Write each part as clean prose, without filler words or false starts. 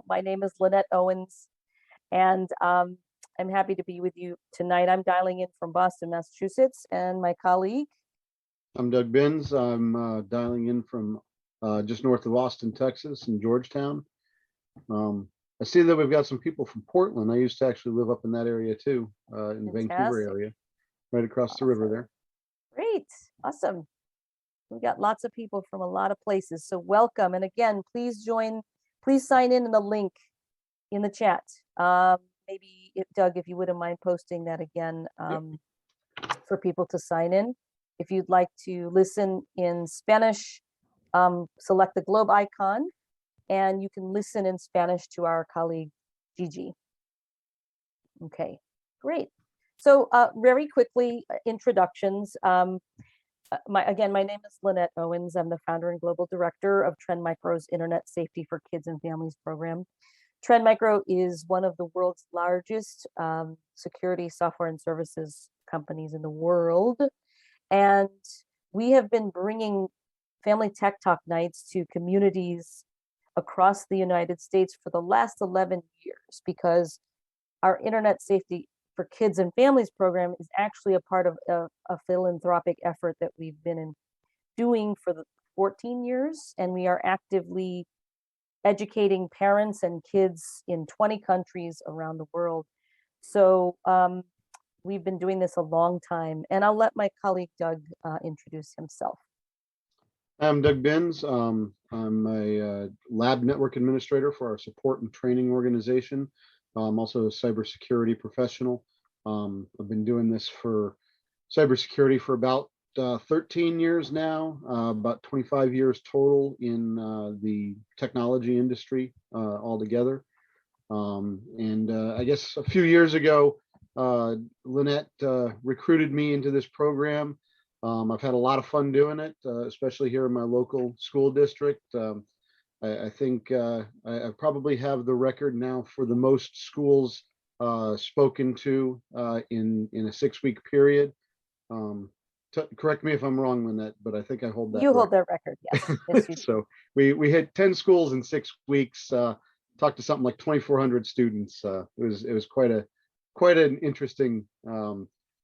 My name is Lynette Owens, and I'm happy to be with you tonight. I'm dialing in from Boston, Massachusetts, and my colleague. I'm Doug Binns. I'm dialing in from just north of Austin, Texas, in Georgetown. I see that we've got some people from Portland. I used to actually live up in that area too, in the Vancouver Fantastic. area, right across the river there. Great. Awesome. We got lots of people from a lot of places. So welcome. And again, please sign in the link in the chat. Maybe Doug, if you wouldn't mind posting that again for people to sign in. If you'd like to listen in Spanish, select the globe icon and you can listen in Spanish to our colleague, Gigi. Okay, great. So very quickly, introductions. My name is Lynette Owens. I'm the founder and global director of Trend Micro's Internet Safety for Kids and Families program. Trend Micro is one of the world's largest security software and services companies in the world. And we have been bringing Family Tech Talk nights to communities across the United States for the last 11 years because our Internet Safety for Kids and Families program is actually a part of a philanthropic effort that we've been doing for the 14 years. And we are actively educating parents and kids in 20 countries around the world. So we've been doing this a long time. And I'll let my colleague Doug introduce himself. I'm Doug Binns. I'm a lab network administrator for our support and training organization. I'm also a cybersecurity professional. I've been doing this for cybersecurity for about 13 years now, about 25 years total in the technology industry altogether. I guess a few years ago, Lynette recruited me into this program. I've had a lot of fun doing it, especially here in my local school district. I think I probably have the record now for the most schools spoken to in a 6-week period. Correct me if I'm wrong, Lynette, but I think I hold that. You hold that record, yes. Yes, you do. So we hit 10 schools in 6 weeks. Talked to something like 2,400 students. It was quite an interesting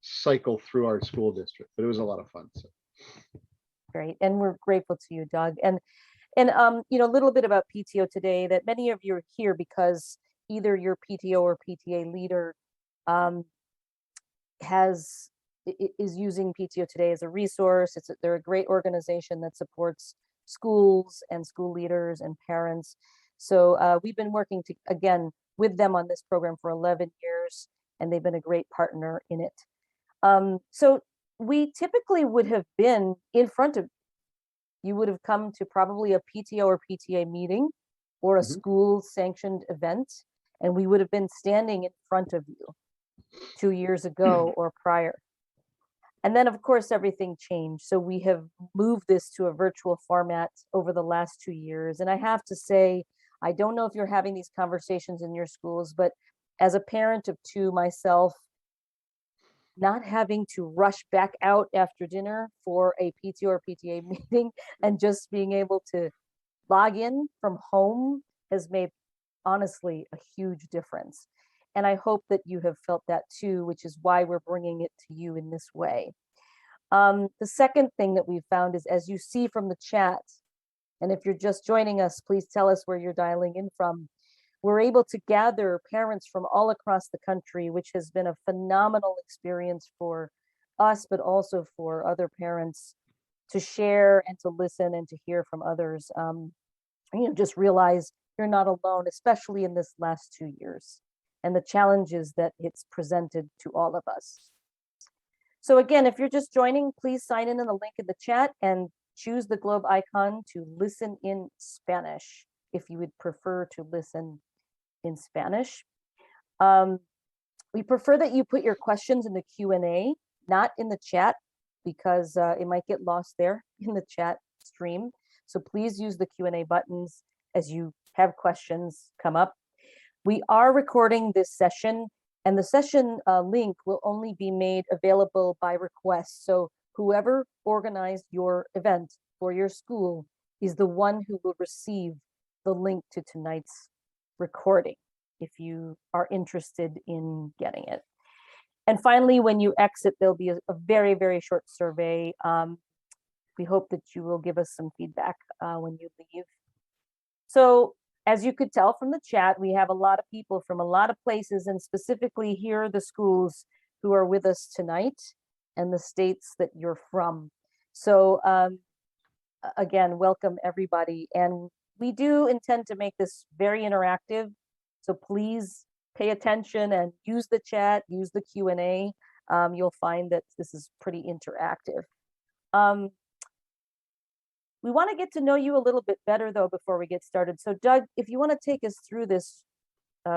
cycle through our school district, but it was a lot of fun. So. Great, and we're grateful to you, Doug. And a little bit about PTO today, that many of you are here because either your PTO or PTA leader is using PTO today as a resource. They're a great organization that supports schools and school leaders and parents. So we've been working again with them on this program for 11 years, and they've been a great partner in it. So we typically would have been in front of you would have come to probably a PTO or PTA meeting or a school sanctioned event, and we would have been standing in front of you 2 years ago or prior. And then of course, everything changed. So we have moved this to a virtual format over the last 2 years. And I have to say, I don't know if you're having these conversations in your schools, but as a parent of 2 myself, not having to rush back out after dinner for a PTO or PTA meeting and just being able to log in from home has made, honestly, a huge difference. And I hope that you have felt that too, which is why we're bringing it to you in this way. The second thing that we've found is, as you see from the chat, and if you're just joining us, please tell us where you're dialing in from. We're able to gather parents from all across the country, which has been a phenomenal experience for us, but also for other parents to share and to listen and to hear from others. Just realize you're not alone, especially in this last 2 years, and the challenges that it's presented to all of us. So again, if you're just joining, please sign in the link in the chat and choose the globe icon to listen in Spanish if you would prefer to listen in Spanish. We prefer that you put your questions in the Q&A, not in the chat, because it might get lost there in the chat stream. So please use the Q&A buttons as you have questions come up. We are recording this session, and the session link will only be made available by request. So whoever organized your event for your school is the one who will receive the link to tonight's recording if you are interested in getting it. And finally, when you exit, there'll be a very, very short survey. We hope that you will give us some feedback when you leave. So as you could tell from the chat, we have a lot of people from a lot of places, and specifically here are the schools who are with us tonight and the states that you're from. So again, welcome everybody. And we do intend to make this very interactive. So please pay attention and use the chat, use the Q&A. You'll find that this is pretty interactive. We want to get to know you a little bit better, though, before we get started. So, Doug, if you want to take us through this,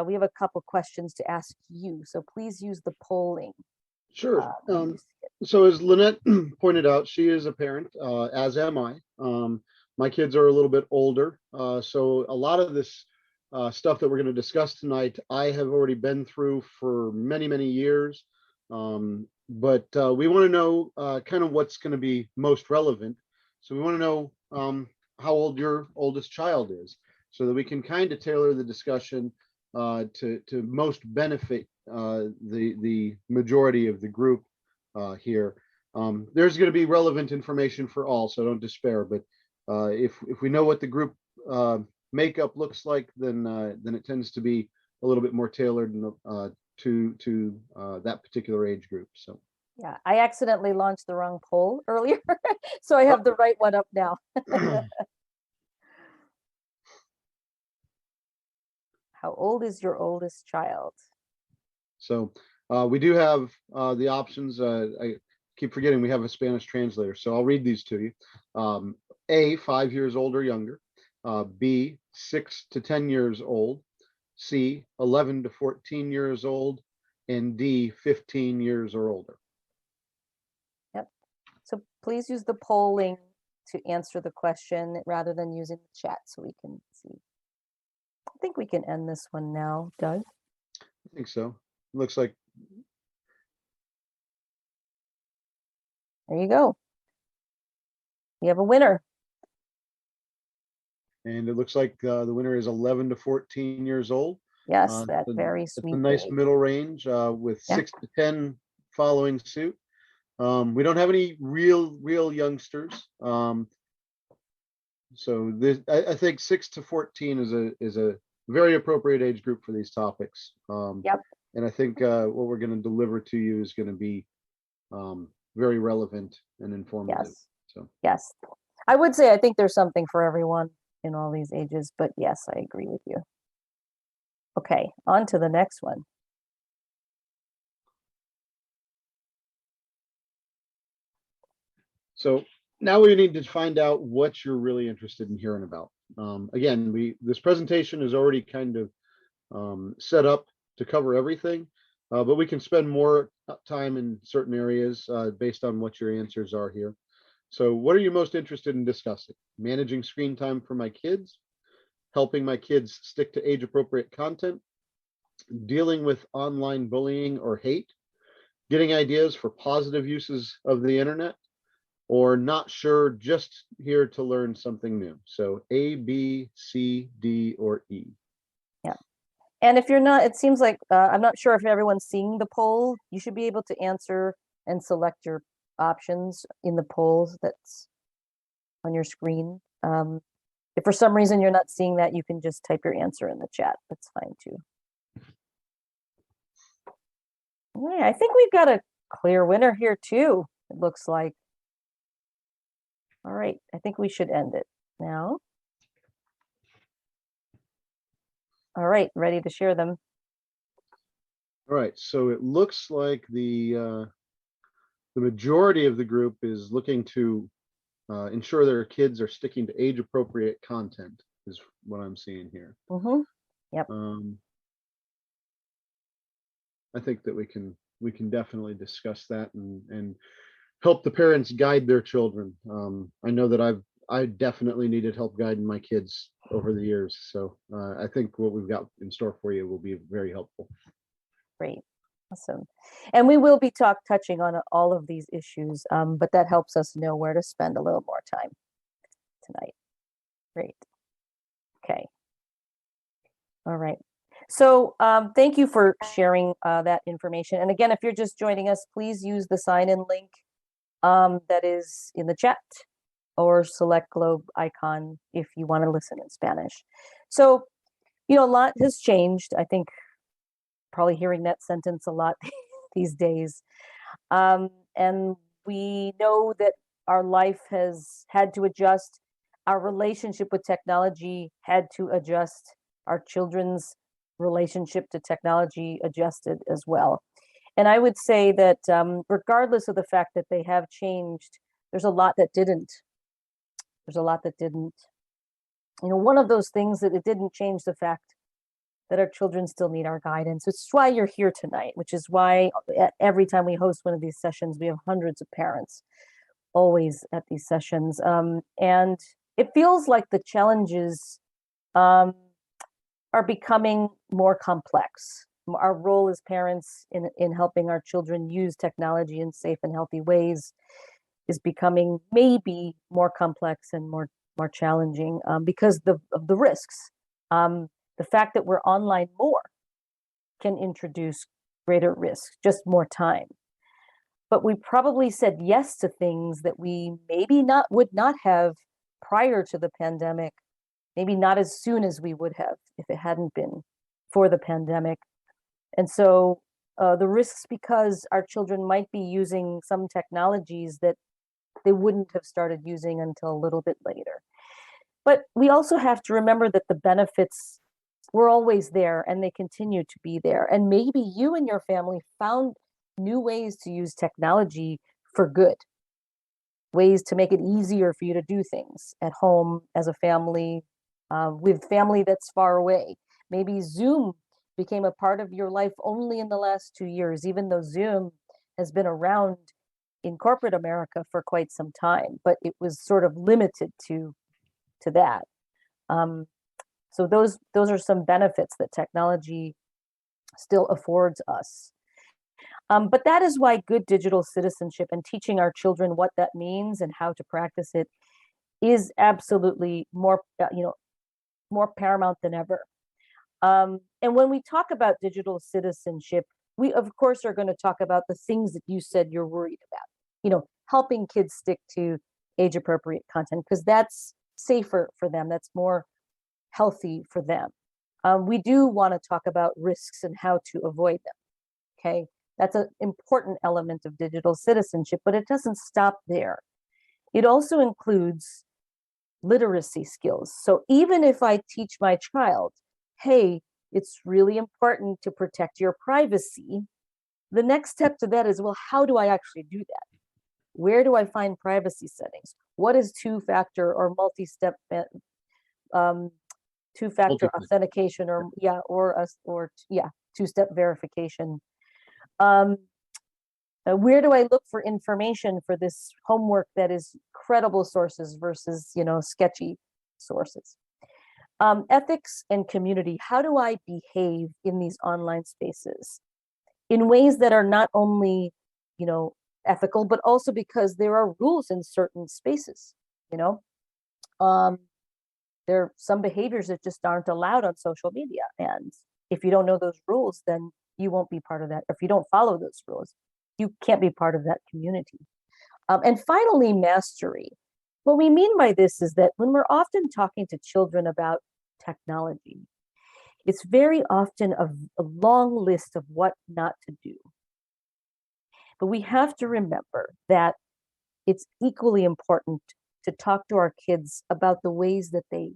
we have a couple questions to ask you. So please use the polling. Sure. So as Lynette pointed out, she is a parent, as am I. My kids are a little bit older. So a lot of this stuff that we're going to discuss tonight, I have already been through for many, many years. But we want to know kind of what's going to be most relevant. So we want to know how old your oldest child is, so that we can kind of tailor the discussion to most benefit the majority of the group here. There's going to be relevant information for all, so don't despair. But if we know what the group makeup looks like, then it tends to be a little bit more tailored to that particular age group. So. Yeah, I accidentally launched the wrong poll earlier, so I have the right one up now. How old is your oldest child? So we do have the options. I keep forgetting we have a Spanish translator, so I'll read these to you. A, 5 years old or younger. B, 6 to 10 years old. C, 11 to 14 years old. And D, 15 years or older. Yep. So please use the polling to answer the question rather than using the chat so we can see. I think we can end this one now, Doug. I think so. Looks like. There you go. We have a winner. And it looks like the winner is 11 to 14 years old. Yes, that very sweet. It's a nice middle range with 6 to 10 following suit. We don't have any real youngsters. So this, I think 6 to 14 is a very appropriate age group for these topics. Yep. And I think what we're going to deliver to you is going to be very relevant and informative. Yes. So yes, I would say I think there's something for everyone in all these ages, but yes, I agree with you. Okay, on to the next one. So now we need to find out what you're really interested in hearing about. Again, this presentation is already kind of set up to cover everything, but we can spend more time in certain areas based on what your answers are here. So what are you most interested in discussing? Managing screen time for my kids, helping my kids stick to age-appropriate content, dealing with online bullying or hate, getting ideas for positive uses of the internet, or not sure, just here to learn something new. So A, B, C, D, or E. Yeah. And if you're not, it seems like, I'm not sure if everyone's seeing the poll. You should be able to answer and select your options in the polls that's on your screen. If for some reason you're not seeing that, you can just type your answer in the chat. That's fine too. Yeah, I think we've got a clear winner here too, it looks like. All right, I think we should end it now. All right, ready to share them. All right, so it looks like the majority of the group is looking to ensure their kids are sticking to age-appropriate content, is what I'm seeing here. Mm-hmm. Yep. I think that we can definitely discuss that and help the parents guide their children. I know that I definitely needed help guiding my kids over the years, so I think what we've got in store for you will be very helpful. Great. Awesome. And we will be touching on all of these issues, but that helps us know where to spend a little more time tonight. Great. Okay. All right. So thank you for sharing that information. And again, if you're just joining us, please use the sign-in link that is in the chat or select globe icon if you want to listen in Spanish. So, a lot has changed. I think probably hearing that sentence a lot these days. And we know that our life has had to adjust. Our relationship with technology had to adjust. Our children's relationship to technology adjusted as well. And I would say that regardless of the fact that they have changed, there's a lot that didn't. There's a lot that didn't. One of those things that it didn't change the fact that our children still need our guidance, which is why you're here tonight, which is why every time we host one of these sessions, we have hundreds of parents always at these sessions. And it feels like the challenges are becoming more complex. Our role as parents in helping our children use technology in safe and healthy ways is becoming maybe more complex and more challenging because of the risks. The fact that we're online more can introduce greater risk, just more time. But we probably said yes to things that we maybe would not have prior to the pandemic, maybe not as soon as we would have if it hadn't been for the pandemic. And so the risks, because our children might be using some technologies that they wouldn't have started using until a little bit later. But we also have to remember that the benefits were always there and they continue to be there. And maybe you and your family found new ways to use technology for good, ways to make it easier for you to do things at home as a family, with family that's far away. Maybe Zoom became a part of your life only in the last 2 years, even though Zoom has been around in corporate America for quite some time, but it was sort of limited to that. So those are some benefits that technology still affords us. But that is why good digital citizenship and teaching our children what that means and how to practice it is absolutely more paramount than ever. And when we talk about digital citizenship, we of course are going to talk about the things that you said you're worried about. Helping kids stick to age appropriate content because that's safer for them. That's more healthy for them. We do want to talk about risks and how to avoid them. Okay, that's an important element of digital citizenship, but it doesn't stop there. It also includes literacy skills. So even if I teach my child, hey, it's really important to protect your privacy, the next step to that is, well, how do I actually do that? Where do I find privacy settings? What is two-factor or multi-step two-factor authentication or two-step verification? Where do I look for information for this homework that is credible sources versus sketchy sources? Ethics and community. How do I behave in these online spaces in ways that are not only ethical, but also because there are rules in certain spaces? There are some behaviors that just aren't allowed on social media, and if you don't know those rules, then you won't be part of that. If you don't follow those rules, you can't be part of that community. And finally, mastery. What we mean by this is that when we're often talking to children about technology, it's very often a long list of what not to do. But we have to remember that it's equally important to talk to our kids about the ways that they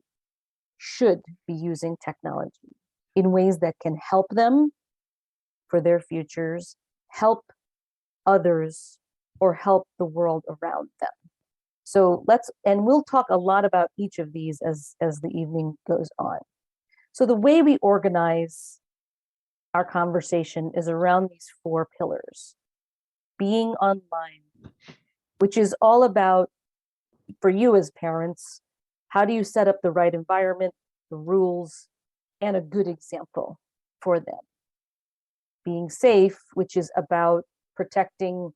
should be using technology in ways that can help them for their futures, help others, or help the world around them. So we'll talk a lot about each of these as the evening goes on. So the way we organize our conversation is around these 4 pillars. Being online, which is all about, for you as parents, how do you set up the right environment, the rules, and a good example for them? Being safe, which is about protecting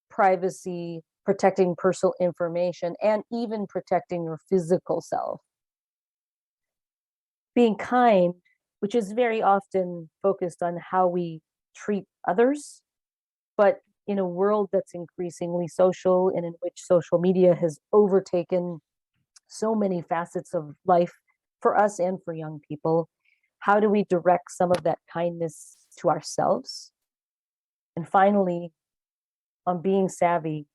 privacy, protecting personal information, and even protecting your physical self. Being kind, which is very often focused on how we treat others. But in a world that's increasingly social and in which social media has overtaken so many facets of life for us and for young people, how do we direct some of that kindness to ourselves? And finally, on being savvy,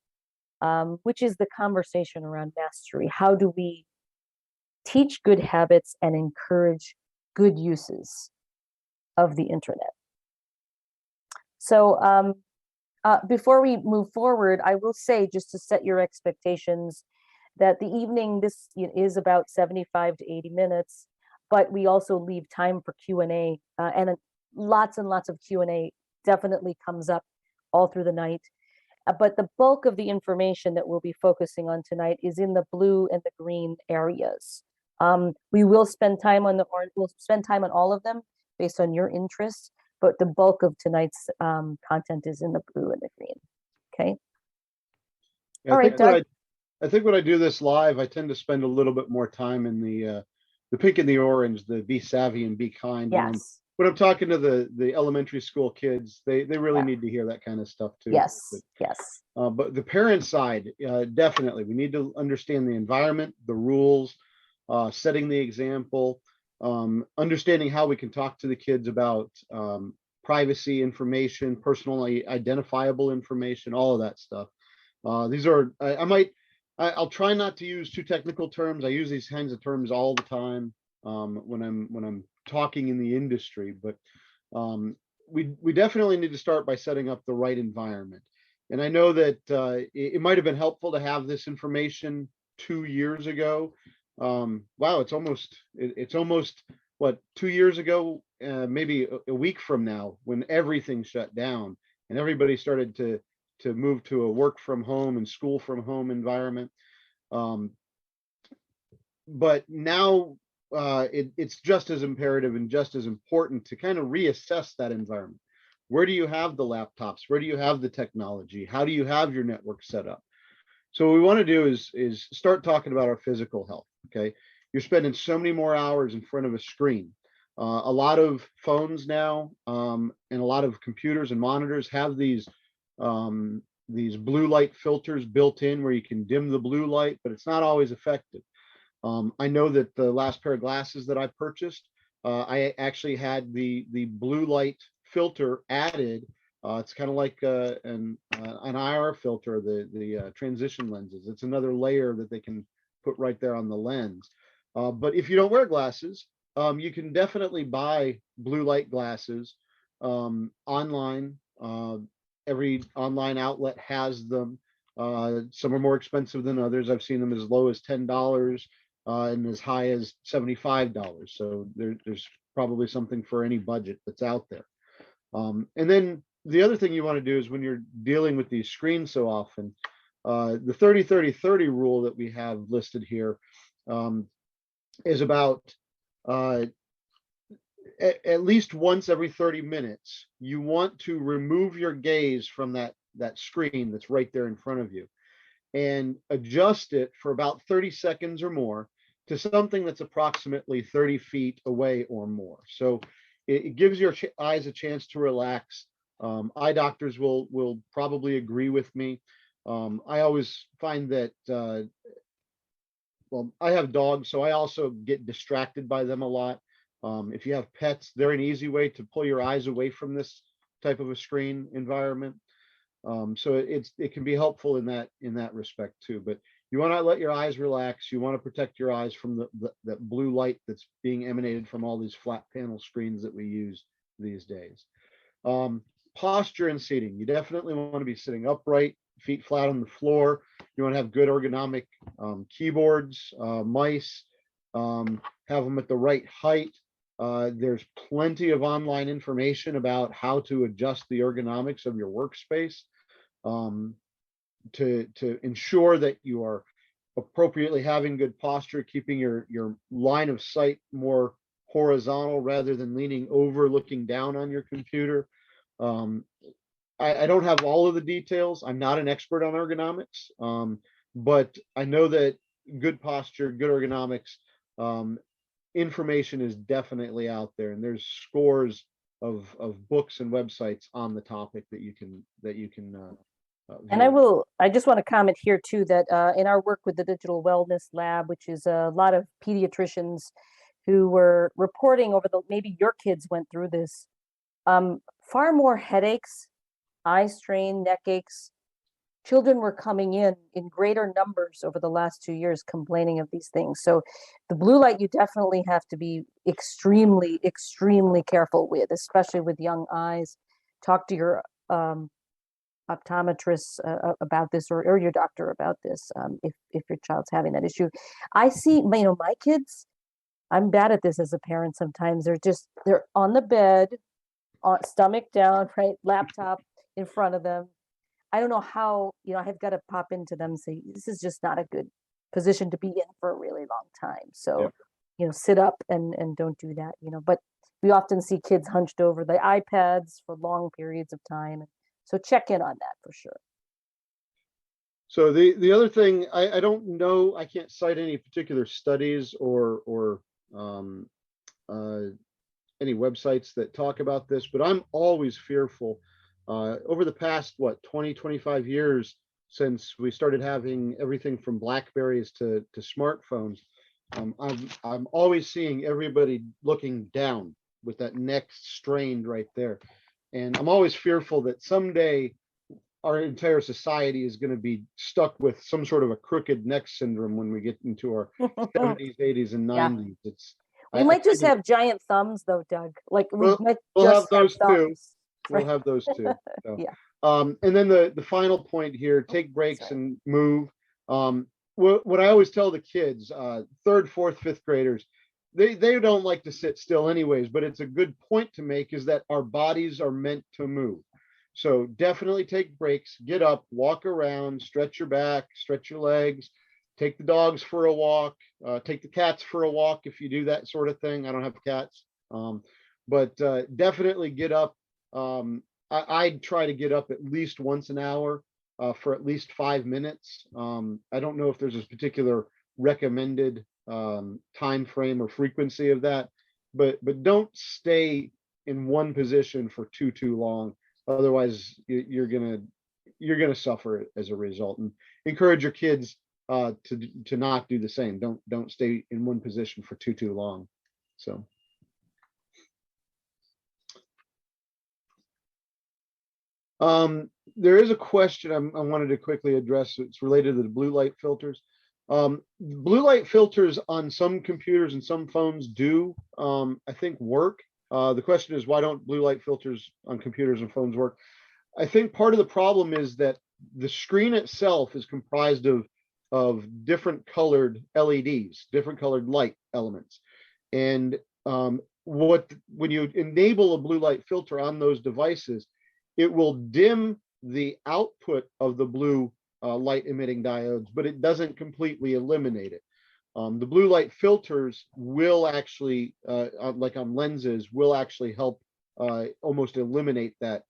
which is the conversation around mastery. How do we teach good habits and encourage good uses of the internet? So, before we move forward, I will say, just to set your expectations, that the evening, this is about 75 to 80 minutes, but we also leave time for Q&A, and lots and lots of Q&A definitely comes up all through the night. But the bulk of the information that we'll be focusing on tonight is in the blue and the green areas. We will spend time on the orange, we'll spend time on all of them based on your interests, but the bulk of tonight's content is in the blue and the green. Okay. Yeah, All right, Doug. I think when I do this live, I tend to spend a little bit more time in the pink and the orange, the be savvy and be kind. Yes. When I'm talking to the elementary school kids, they really Yeah. need to hear that kind of stuff too. Yes. Yes. But the parent side, definitely, we need to understand the environment, the rules, setting the example, understanding how we can talk to the kids about privacy information, personally identifiable information, all of that stuff. These are I'll try not to use too technical terms. I use these kinds of terms all the time when I'm talking in the industry, but we definitely need to start by setting up the right environment. And I know that it might have been helpful to have this information 2 years ago. Wow, it's almost what, 2 years ago, maybe a week from now, when everything shut down and everybody started to move to a work from home and school from home environment. But now it's just as imperative and just as important to kind of reassess that environment. Where do you have the laptops? Where do you have the technology? How do you have your network set up? So what we want to do is start talking about our physical health. Okay, you're spending so many more hours in front of a screen. A lot of phones now and a lot of computers and monitors have these blue light filters built in where you can dim the blue light, but it's not always effective. I know that the last pair of glasses that I purchased, I actually had the blue light filter added. It's kind of like an IR filter, the transition lenses. It's another layer that they can put right there on the lens. But if you don't wear glasses, you can definitely buy blue light glasses online. Every online outlet has them. Some are more expensive than others. I've seen them as low as $10 and as high as $75. So there's probably something for any budget that's out there. And then the other thing you want to do is, when you're dealing with these screens so often, the 30-30-30 rule that we have listed here is about at least once every 30 minutes, you want to remove your gaze from that screen that's right there in front of you and adjust it for about 30 seconds or more to something that's approximately 30 feet away or more. So it gives your eyes a chance to relax. Eye doctors will probably agree with me. I always find that, well, I have dogs, so I also get distracted by them a lot. If you have pets, they're an easy way to pull your eyes away from this type of a screen environment. So it can be helpful in that respect too. But you want to let your eyes relax. You want to protect your eyes from that blue light that's being emanated from all these flat panel screens that we use these days. Posture and seating. You definitely want to be sitting upright, feet flat on the floor. You want to have good ergonomic keyboards, mice, have them at the right height. There's plenty of online information about how to adjust the ergonomics of your workspace to ensure that you are appropriately having good posture, keeping your line of sight more horizontal rather than leaning over, looking down on your computer. I don't have all of the details. I'm not an expert on ergonomics, but I know that good posture, good ergonomics information is definitely out there, and there's scores of books and websites on the topic that you can And view. I just want to comment here too that in our work with the Digital Wellness Lab, which is a lot of pediatricians who were reporting over maybe your kids went through this, far more headaches, eye strain, neck aches. Children were coming in greater numbers over the last 2 years complaining of these things. So the blue light you definitely have to be extremely, extremely careful with, especially with young eyes. Talk to your optometrists about this, or your doctor about this, if your child's having that issue. I see, my kids, I'm bad at this as a parent sometimes. They're on the bed, on stomach down, right, laptop in front of them. I don't know how, I've got to pop into them and say, this is just not a good position to be in for a really long time. So, Yep. sit up and don't do that, but we often see kids hunched over the iPads for long periods of time. So check in on that for sure. So the other thing, I don't know, I can't cite any particular studies or um, uh, any websites that talk about this, but I'm always fearful. Over the past, 20, 25 years since we started having everything from Blackberries to smartphones, I'm always seeing everybody looking down with that neck strained right there. And I'm always fearful that someday our entire society is going to be stuck with some sort of a crooked neck syndrome when we get into our 70s, 80s, and Yeah. 90s. We I might just kind of, have giant thumbs though, Doug. Like we well, might we'll have just have those too. thumbs. We'll Right. have those too. So, Yeah. and then the final point here: take breaks Sorry. and move. What I always tell the kids, third, fourth, fifth graders, they don't like to sit still anyways. But it's a good point to make is that our bodies are meant to move. So definitely take breaks, get up, walk around, stretch your back, stretch your legs, take the dogs for a walk, take the cats for a walk if you do that sort of thing. I don't have cats, but definitely get up. I try to get up at least once an hour for at least 5 minutes. I don't know if there's a particular recommended time frame or frequency of that, but don't stay in one position for too long. Otherwise, you're gonna suffer as a result. And encourage your kids to not do the same. Don't stay in one position for too long. So. There is a question I wanted to quickly address. It's related to the blue light filters. Blue light filters on some computers and some phones do, I think, work. The question is, why don't blue light filters on computers and phones work? I think part of the problem is that the screen itself is comprised of different colored LEDs, different colored light elements, and when you enable a blue light filter on those devices, it will dim the output of the blue light emitting diodes, but it doesn't completely eliminate it. The blue light filters will actually, like on lenses, will actually help almost eliminate that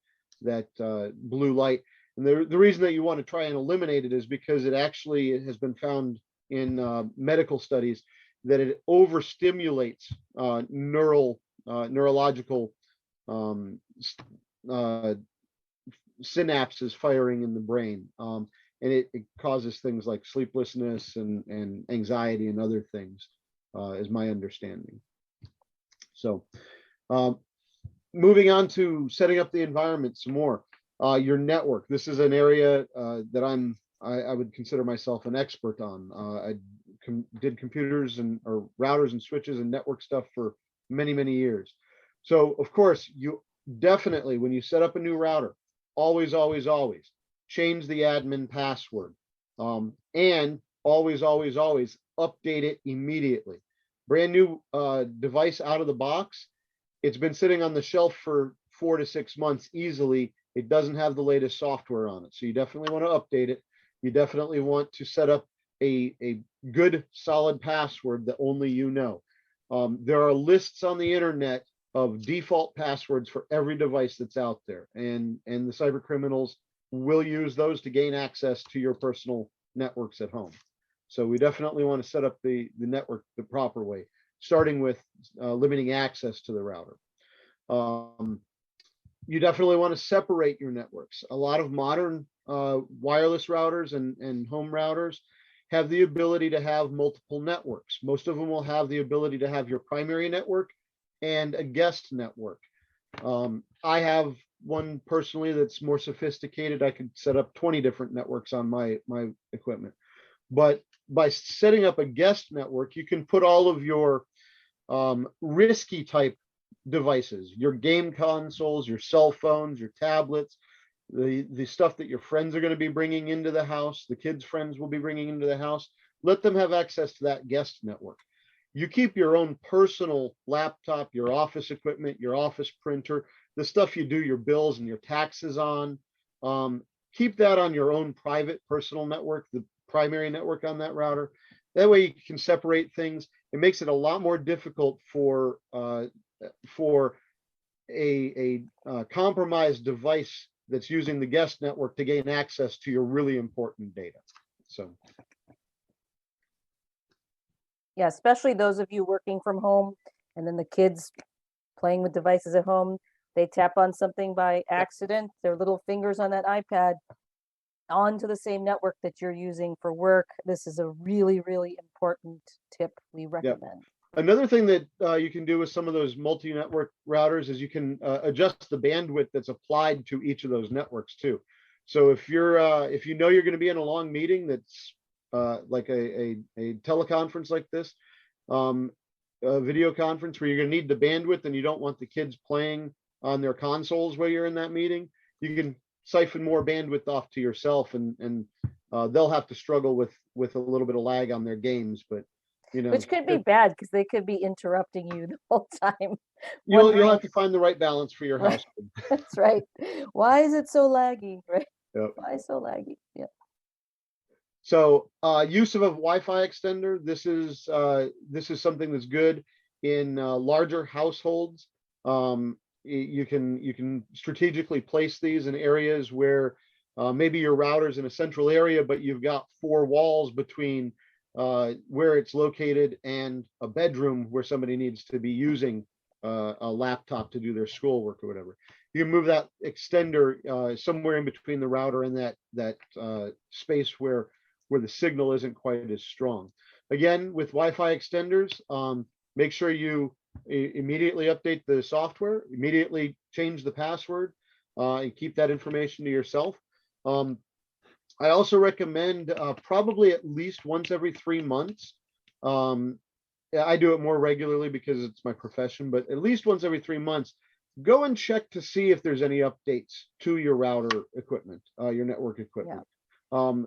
blue light. And the reason that you want to try and eliminate it is because it actually has been found in medical studies that it overstimulates neurological um, uh, synapses firing in the brain. And it causes things like sleeplessness and anxiety and other things, is my understanding. So, um, moving on to setting up the environment some more. Your network. This is an area that I would consider myself an expert on. I did computers or routers and switches and network stuff for many years. So of course, you definitely, when you set up a new router, always change the admin password, and always update it immediately. Brand new device out of the box, it's been sitting on the shelf for 4 to 6 months easily. It doesn't have the latest software on it. So you definitely want to update it. You definitely want to set up a good solid password that only you know. There are lists on the internet of default passwords for every device that's out there. And the cyber criminals will use those to gain access to your personal networks at home. So we definitely want to set up the network the proper way. starting with limiting access to the router. Um, you definitely want to separate your networks. A lot of modern wireless routers and home routers have the ability to have multiple networks. Most of them will have the ability to have your primary network and a guest network. I have one personally that's more sophisticated. I could set up 20 different networks on my equipment. But by setting up a guest network, you can put all of your risky type devices, your game consoles, your cell phones, your tablets, the stuff that your friends are going to be bringing into the house, the kids' friends will be bringing into the house. Let them have access to that guest network. You keep your own personal laptop, your office equipment, your office printer, the stuff you do your bills and your taxes on. Keep that on your own private personal network, the primary network on that router. That way you can separate things. It makes it a lot more difficult for a compromised device that's using the guest network to gain access to your really important data. So Yeah, especially those of you working from home and then the kids playing with devices at home, they tap on something by accident, their little fingers on that iPad onto the same network that you're using for work. This is a really, really important tip we yeah. recommend. Another thing that you can do with some of those multi-network routers is you can adjust the bandwidth that's applied to each of those networks too. So if you know you're going to be in a long meeting that's like a teleconference like this, a video conference where you're going to need the bandwidth and you don't want the kids playing on their consoles while you're in that meeting, you can siphon more bandwidth off to yourself, and they'll have to struggle with a little bit of lag on their games, but Which could be bad because they could be interrupting you the whole time. you'll have to find the right balance for your Right. household. That's right. Why is it so laggy? Right? Yep. Why so laggy? Yeah. So use of a Wi-Fi extender. This is something that's good in larger households. You can strategically place these in areas where maybe your router's in a central area, but you've got four walls between where it's located and a bedroom where somebody needs to be using a laptop to do their schoolwork or whatever. You can move that extender somewhere in between the router and that space where the signal isn't quite as strong. Again, with Wi-Fi extenders, make sure you immediately update the software, immediately change the password, and keep that information to yourself. I also recommend probably at least once every 3 months. I do it more regularly because it's my profession, but at least once every 3 months, go and check to see if there's any updates to your router equipment, your network equipment. Yeah.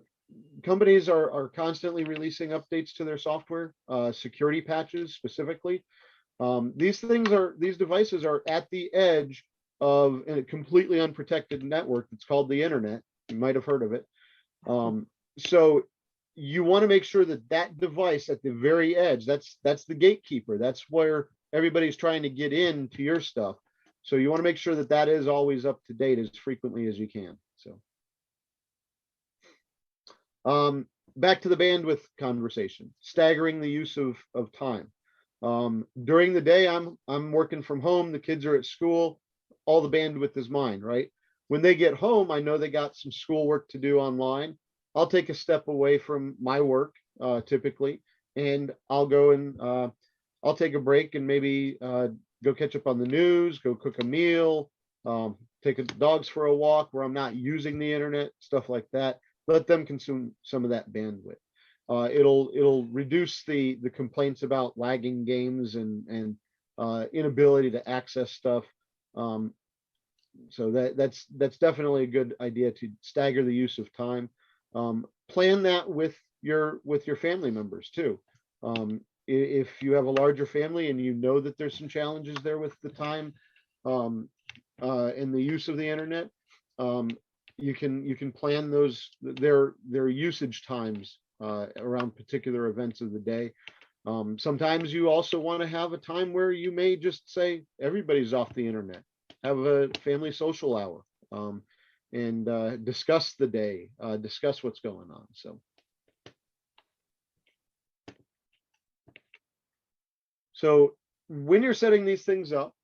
Companies are constantly releasing updates to their software, security patches specifically. These devices are at the edge of a completely unprotected network that's called the internet. You might have heard of it. So you want to make sure that device at the very edge, that's the gatekeeper. That's where everybody's trying to get into your stuff. So you want to make sure that is always up to date as frequently as you can. So back to the bandwidth conversation, staggering the use of time. During the day, I'm working from home. The kids are at school. All the bandwidth is mine, right? When they get home, I know they got some schoolwork to do online. I'll take a step away from my work typically, and I'll go and I'll take a break and maybe go catch up on the news, go cook a meal, take the dogs for a walk where I'm not using the internet, stuff like that. Let them consume some of that bandwidth. It'll reduce the complaints about lagging games and inability to access stuff. So that's definitely a good idea to stagger the use of time. Plan that with your family members too. If you have a larger family and you know that there's some challenges there with the time and the use of the internet, you can plan their usage times around particular events of the day. Sometimes you also want to have a time where you may just say everybody's off the internet, have a family social hour, and discuss the day, discuss what's going on. So when you're setting these things up,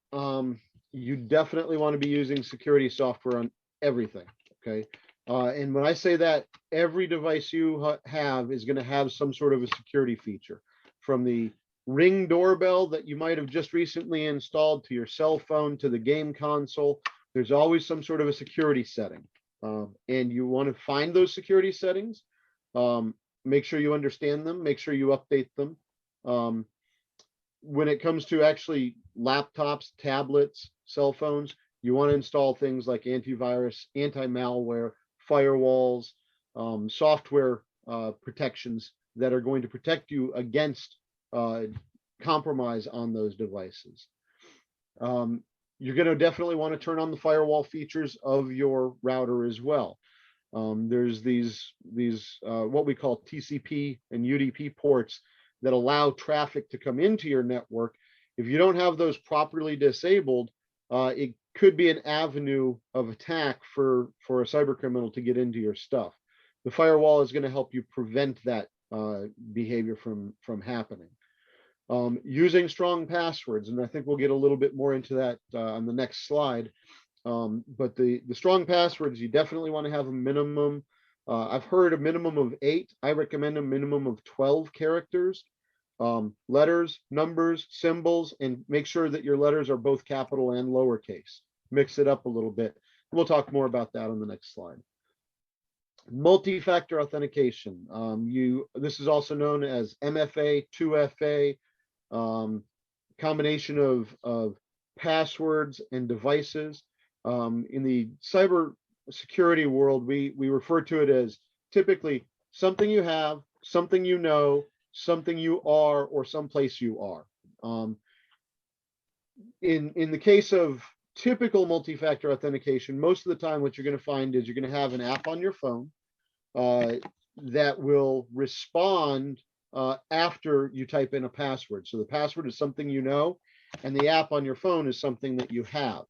you definitely want to be using security software on everything. Okay. And when I say that, every device you have is going to have some sort of a security feature, from the Ring doorbell that you might have just recently installed to your cell phone to the game console. There's always some sort of a security setting. And you want to find those security settings, make sure you understand them, make sure you update them. Um, when it comes to actually laptops, tablets, cell phones, you want to install things like antivirus, anti-malware, firewalls, software protections that are going to protect you against uh, compromise on those devices. Um, you're going to definitely want to turn on the firewall features of your router as well. There's these what we call TCP and UDP ports that allow traffic to come into your network. If you don't have those properly disabled, it could be an avenue of attack for a cyber criminal to get into your stuff. The firewall is going to help you prevent that behavior from happening. Using strong passwords, and I think we'll get a little bit more into that on the next slide. But the strong passwords, you definitely want to have a minimum. I've heard a minimum of 8. I recommend a minimum of 12 characters, letters, numbers, symbols, and make sure that your letters are both capital and lowercase. Mix it up a little bit. We'll talk more about that on the next slide. Multi-factor authentication. This is also known as MFA, 2FA, combination of passwords and devices. In the cyber security world, we refer to it as typically something you have, something you know, something you are, or someplace you are. In the case of typical multi-factor authentication, most of the time what you're going to find is you're going to have an app on your phone that will respond after you type in a password. So the password is something you know, and the app on your phone is something that you have.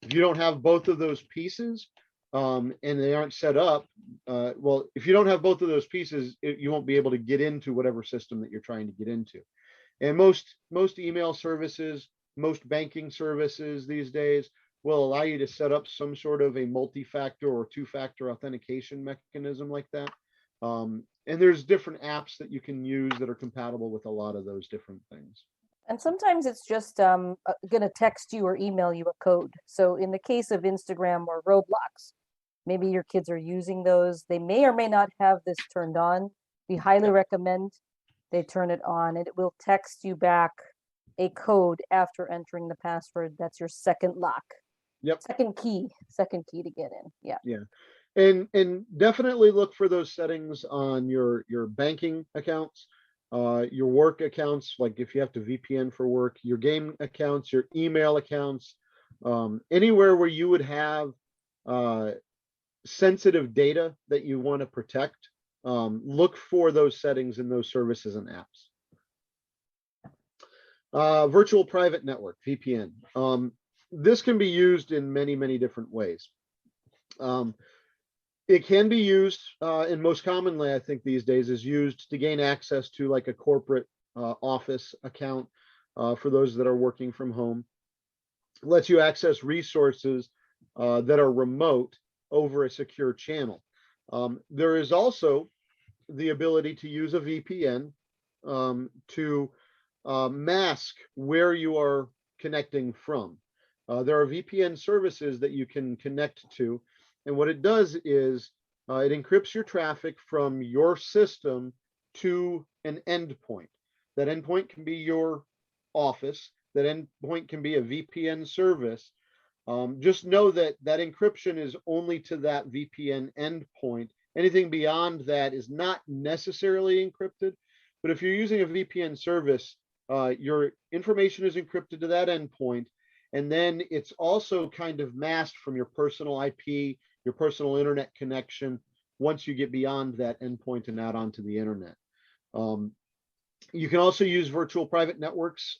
If you don't have both of those pieces, and they aren't set up, well, if you don't have both of those pieces, you won't be able to get into whatever system that you're trying to get into. And most email services, most banking services these days will allow you to set up some sort of a multi-factor or two-factor authentication mechanism like that. And there's different apps that you can use that are compatible with a lot of those different things. And sometimes it's just going to text you or email you a code. So in the case of Instagram or Roblox, maybe your kids are using those. They may or may not have this turned on. We highly recommend they turn it on, and it will text you back a code after entering the password. That's your second lock. Yep. Second key to get in. Yeah. Yeah. And definitely look for those settings on your banking accounts, your work accounts, like if you have to VPN for work, your game accounts, your email accounts, anywhere where you would have sensitive data that you want to protect. Look for those settings in those services and apps. Virtual private network, VPN. This can be used in many different ways. It can be used, and most commonly, I think these days, is used to gain access to like a corporate office account for those that are working from home. It lets you access resources that are remote over a secure channel. There is also the ability to use a VPN to mask where you are connecting from. There are VPN services that you can connect to, and what it does is it encrypts your traffic from your system to an endpoint. That endpoint can be your office. That endpoint can be a VPN service. Just know that that encryption is only to that VPN endpoint. Anything beyond that is not necessarily encrypted. But if you're using a VPN service, your information is encrypted to that endpoint, and then it's also kind of masked from your personal IP, your personal internet connection, once you get beyond that endpoint and out onto the internet. You can also use virtual private networks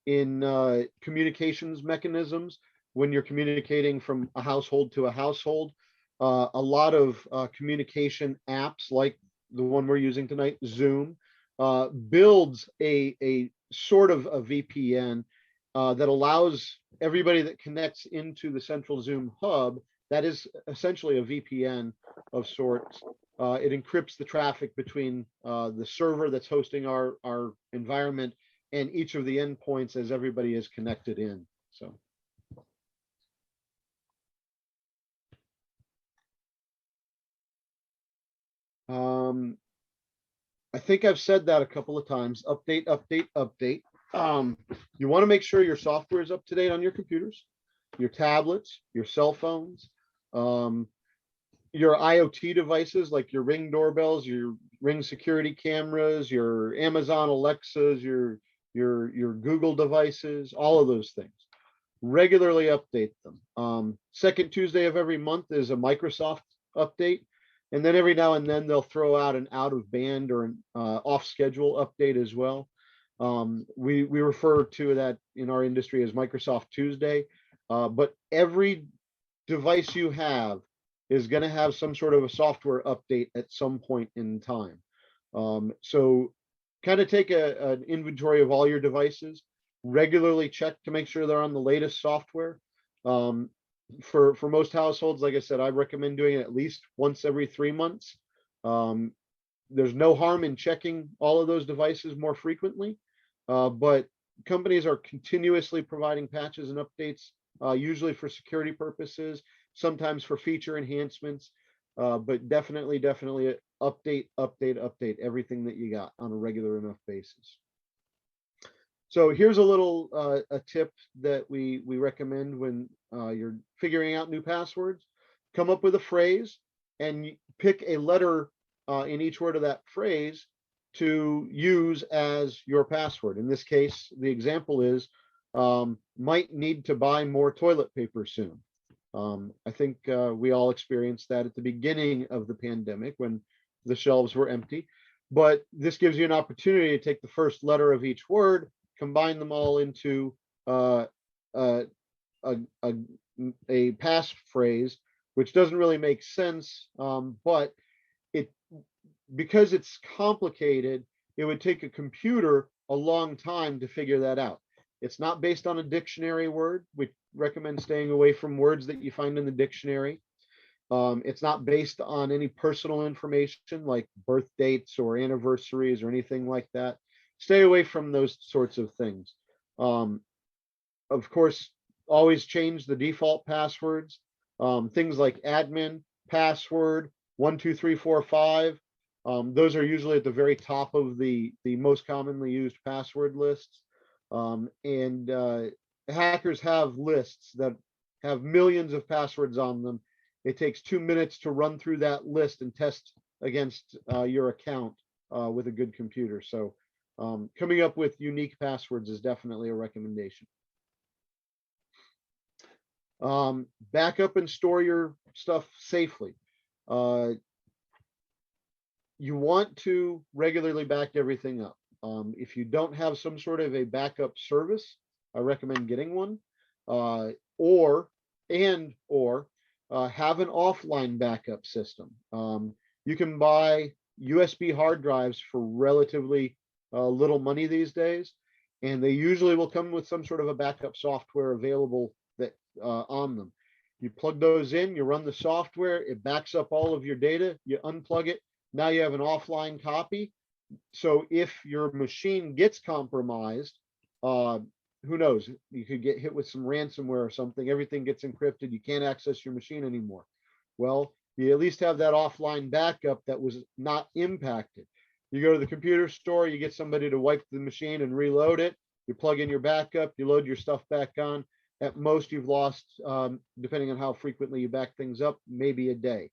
in communications mechanisms when you're communicating from a household to a household. A lot of communication apps like the one we're using tonight, Zoom, builds a sort of a VPN that allows everybody that connects into the central Zoom hub, that is essentially a VPN of sorts. It encrypts the traffic between the server that's hosting our environment and each of the endpoints as everybody is connected in. So. I think I've said that a couple of times. Update, update, update. You want to make sure your software is up to date on your computers, your tablets, your cell phones, your IoT devices like your Ring doorbells, your Ring security cameras, your Amazon Alexas, your Google devices, all of those things. Regularly update them. Second Tuesday of every month is a Microsoft update. And then every now and then they'll throw out an out of band or an off schedule update as well. We refer to that in our industry as Microsoft Tuesday. But every device you have is going to have some sort of a software update at some point in time. So kind of take an inventory of all your devices, regularly check to make sure they're on the latest software. For most households, like I said, I recommend doing it at least once every 3 months. There's no harm in checking all of those devices more frequently, but companies are continuously providing patches and updates, usually for security purposes, sometimes for feature enhancements, but definitely update, update, update everything that you got on a regular enough basis. So here's a little a tip that we recommend when you're figuring out new passwords. Come up with a phrase and pick a letter in each word of that phrase to use as your password. In this case, the example is might need to buy more toilet paper soon. I think we all experienced that at the beginning of the pandemic when the shelves were empty. But this gives you an opportunity to take the first letter of each word, combine them all into a passphrase, which doesn't really make sense, but because it's complicated, it would take a computer a long time to figure that out. It's not based on a dictionary word. We recommend staying away from words that you find in the dictionary. It's not based on any personal information like birth dates or anniversaries or anything like that. Stay away from those sorts of things. Of course, always change the default passwords. Things like admin, password, 12345. Those are usually at the very top of the most commonly used password lists. And hackers have lists that have millions of passwords on them. It takes 2 minutes to run through that list and test against your account with a good computer. So coming up with unique passwords is definitely a recommendation. Back up and store your stuff safely. You want to regularly back everything up. If you don't have some sort of a backup service, I recommend getting one, or have an offline backup system. You can buy USB hard drives for relatively little money these days, and they usually will come with some sort of a backup software available that on them. You plug those in, you run the software, it backs up all of your data, you unplug it, now you have an offline copy. So if your machine gets compromised, who knows, you could get hit with some ransomware or something, everything gets encrypted, you can't access your machine anymore. Well, you at least have that offline backup that was not impacted. You go to the computer store, you get somebody to wipe the machine and reload it, you plug in your backup, you load your stuff back on. At most, you've lost, depending on how frequently you back things up, maybe a day.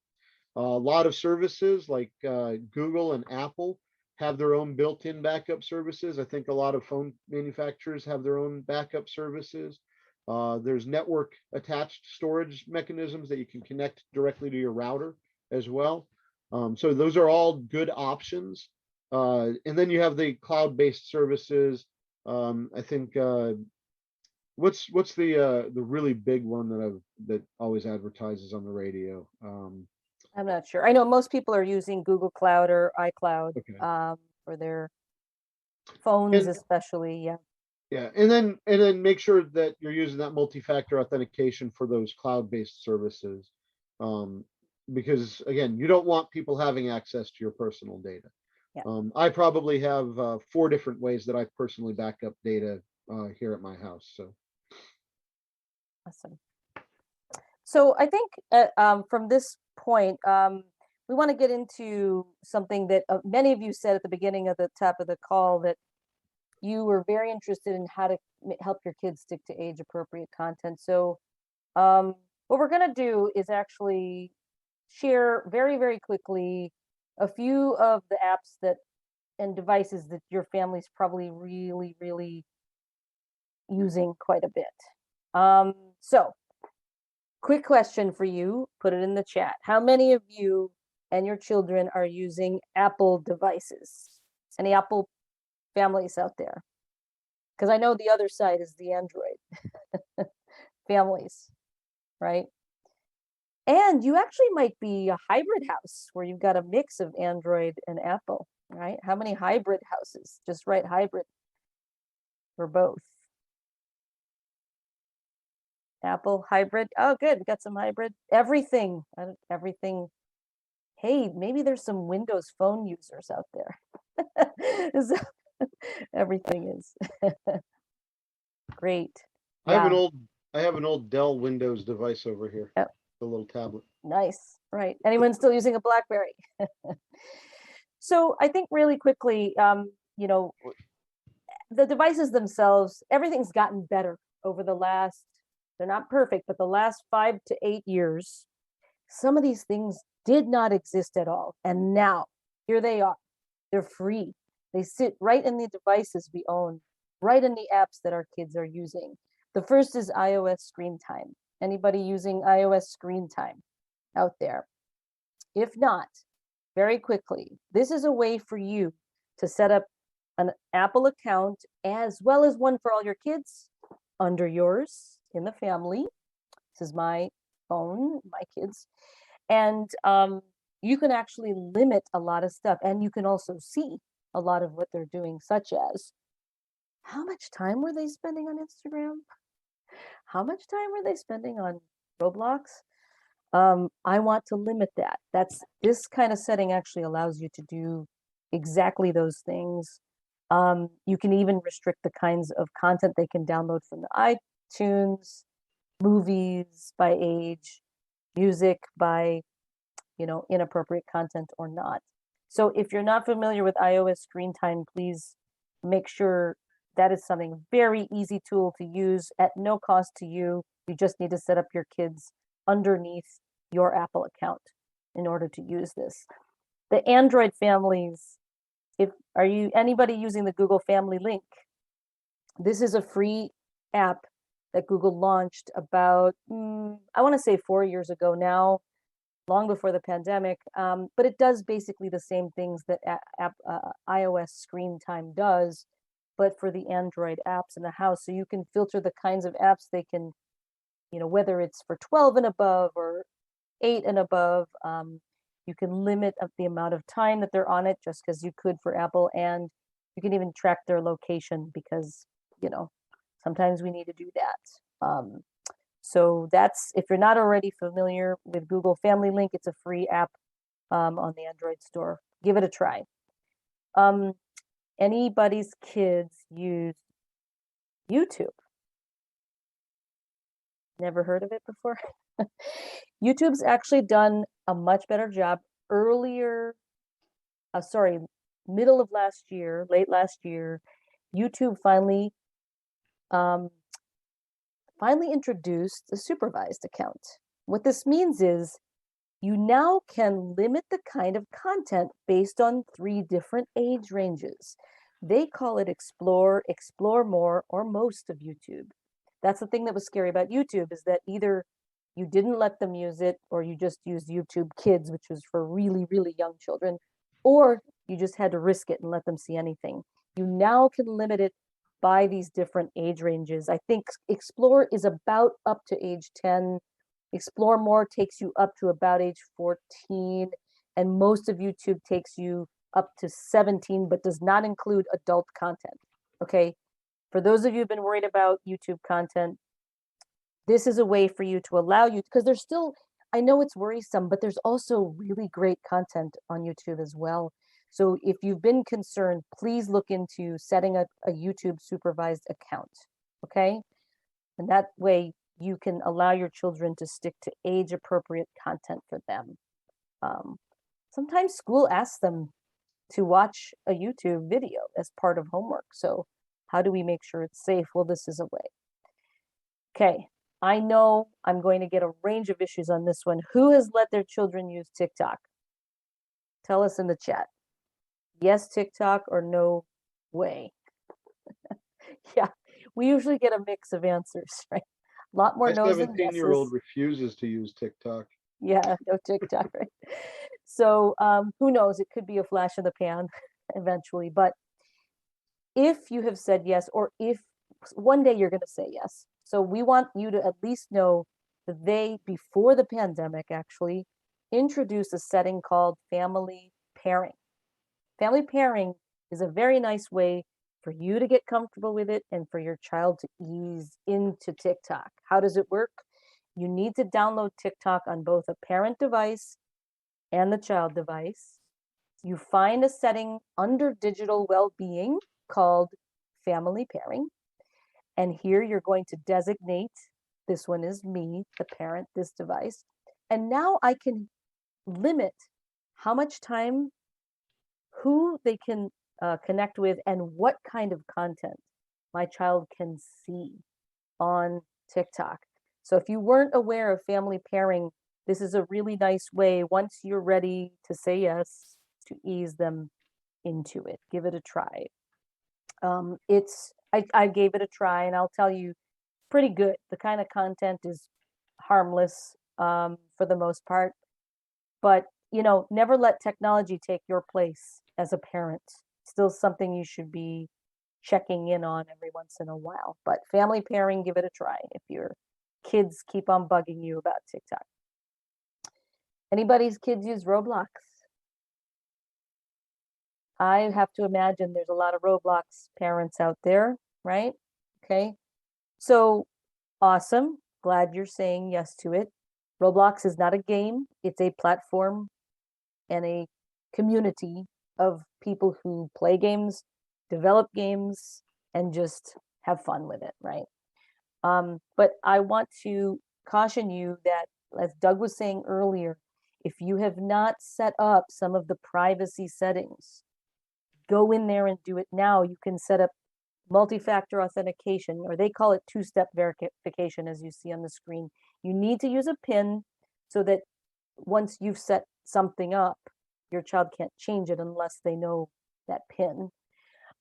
A lot of services like Google and Apple have their own built-in backup services. I think a lot of phone manufacturers have their own backup services. There's network attached storage mechanisms that you can connect directly to your router as well. So those are all good options. And then you have the cloud-based services. I think what's the really big one that always advertises on the radio? I'm not sure. I know most people are using Google Cloud or iCloud Okay. for their Phones And especially, yeah. yeah, and then make sure that you're using that multi-factor authentication for those cloud-based services. Um, because again, you don't want people having access to your personal data. Yeah, I probably have 4 different ways that I personally back up data here at my house. So awesome. So I think from this point, we want to get into something that many of you said at the beginning of the top of the call, that you were very interested in how to help your kids stick to age appropriate content. So what we're going to do is actually share very, very quickly a few of the apps that and devices that your family's probably really, really using quite a bit. So quick question for you, put it in the chat. How many of you and your children are using Apple devices? Any Apple families out there? Because I know the other side is the Android families, right? And you actually might be a hybrid house where you've got a mix of Android and Apple, right? How many hybrid houses? Just write hybrid for both. Apple hybrid. Oh, good. We got some hybrid. Everything. Everything. Hey, maybe there's some Windows Phone users out there. Everything is great. I have an Yeah. old I have an old Dell Windows device over here, Yep. the little tablet. Nice. Right. Anyone still using a BlackBerry? So I think really quickly, the devices themselves, everything's gotten better over the last, they're not perfect, but the last 5 to 8 years. Some of these things did not exist at all. And now here they are. They're free. They sit right in the devices we own, right in the apps that our kids are using. The first is iOS screen time. Anybody using iOS screen time out there? If not, very quickly, this is a way for you to set up an Apple account as well as one for all your kids under yours in the family. This is my phone, my kids. And you can actually limit a lot of stuff. And you can also see a lot of what they're doing, such as how much time were they spending on Instagram? How much time were they spending on Roblox? I want to limit that. This kind of setting actually allows you to do exactly those things. You can even restrict the kinds of content they can download from the iTunes, movies by age, music by, inappropriate content or not. So if you're not familiar with iOS screen time, please make sure that is something very easy tool to use at no cost to you. You just need to set up your kids underneath your Apple account in order to use this. The Android families, if are you anybody using the Google Family Link? This is a free app that Google launched about, I want to say 4 years ago now, long before the pandemic. But it does basically the same things that iOS screen time does, but for the Android apps in the house. So you can filter the kinds of apps they can, whether it's for 12 and above or 8 and above. You can limit the amount of time that they're on it, just because you could for Apple, and you can even track their location because, sometimes we need to do that. So that's, if you're not already familiar with Google Family Link, it's a free app on the Android store. Give it a try. Anybody's kids use YouTube? Never heard of it before? YouTube's actually done a much better job earlier, middle of last year, late last year. YouTube um, finally introduced a supervised account. What this means is you now can limit the kind of content based on 3 different age ranges. They call it explore, explore more, or most of YouTube. That's the thing that was scary about YouTube, is that either you didn't let them use it, or you just used YouTube Kids, which was for really, really young children, or you just had to risk it and let them see anything. You now can limit it by these different age ranges. I think Explore is about up to age 10. Explore More takes you up to about age 14, and most of YouTube takes you up to 17, but does not include adult content. Okay. For those of you who've been worried about YouTube content, this is a way for you to allow you, because there's still, I know it's worrisome, but there's also really great content on YouTube as well. So if you've been concerned, please look into setting a YouTube supervised account. Okay. And that way you can allow your children to stick to age appropriate content for them. Sometimes school asks them to watch a YouTube video as part of homework. So how do we make sure it's safe? Well, this is a way. Okay, I know I'm going to get a range of issues on this one. Who has let their children use TikTok? Tell us in the chat. Yes, TikTok, or no way. Yeah, we usually get a mix of answers, right? A lot more My no's than 17-year-old yeses. refuses to use TikTok. Yeah, no TikTok, right? So who knows? It could be a flash in the pan eventually. But if you have said yes, or if one day you're going to say yes, so we want you to at least know that they, before the pandemic, actually introduced a setting called family pairing. Family pairing is a very nice way for you to get comfortable with it and for your child to ease into TikTok. How does it work? You need to download TikTok on both a parent device and the child device. You find a setting under digital well-being called family pairing. And here you're going to designate, this one is me, the parent, this device. And now I can limit how much time, who they can connect with, and what kind of content my child can see on TikTok. So if you weren't aware of family pairing, this is a really nice way, once you're ready to say yes, to ease them into it. Give it a try. I gave it a try, and I'll tell you, pretty good. The kind of content is harmless for the most part, but never let technology take your place as a parent. Still something you should be checking in on every once in a while. But family pairing, give it a try if your kids keep on bugging you about TikTok. Anybody's kids use Roblox? I have to imagine there's a lot of Roblox parents out there, right? Okay. So awesome. Glad you're saying yes to it. Roblox is not a game, it's a platform and a community of people who play games, develop games, and just have fun with it, right? But I want to caution you that, as Doug was saying earlier, if you have not set up some of the privacy settings, go in there and do it now. You can set up multi-factor authentication, or they call it two-step verification, as you see on the screen. You need to use a PIN so that once you've set something up, your child can't change it unless they know that PIN.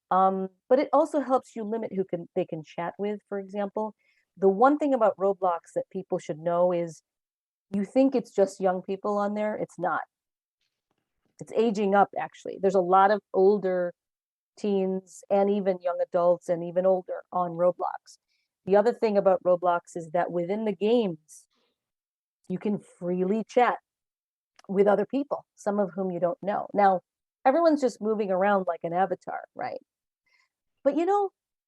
But it also helps you limit who they can chat with, for example. The one thing about Roblox that people should know is, you think it's just young people on there. It's not. It's aging up, actually. There's a lot of older teens and even young adults and even older on Roblox. The other thing about Roblox is that within the games, you can freely chat with other people, some of whom you don't know. Now, everyone's just moving around like an avatar, right? But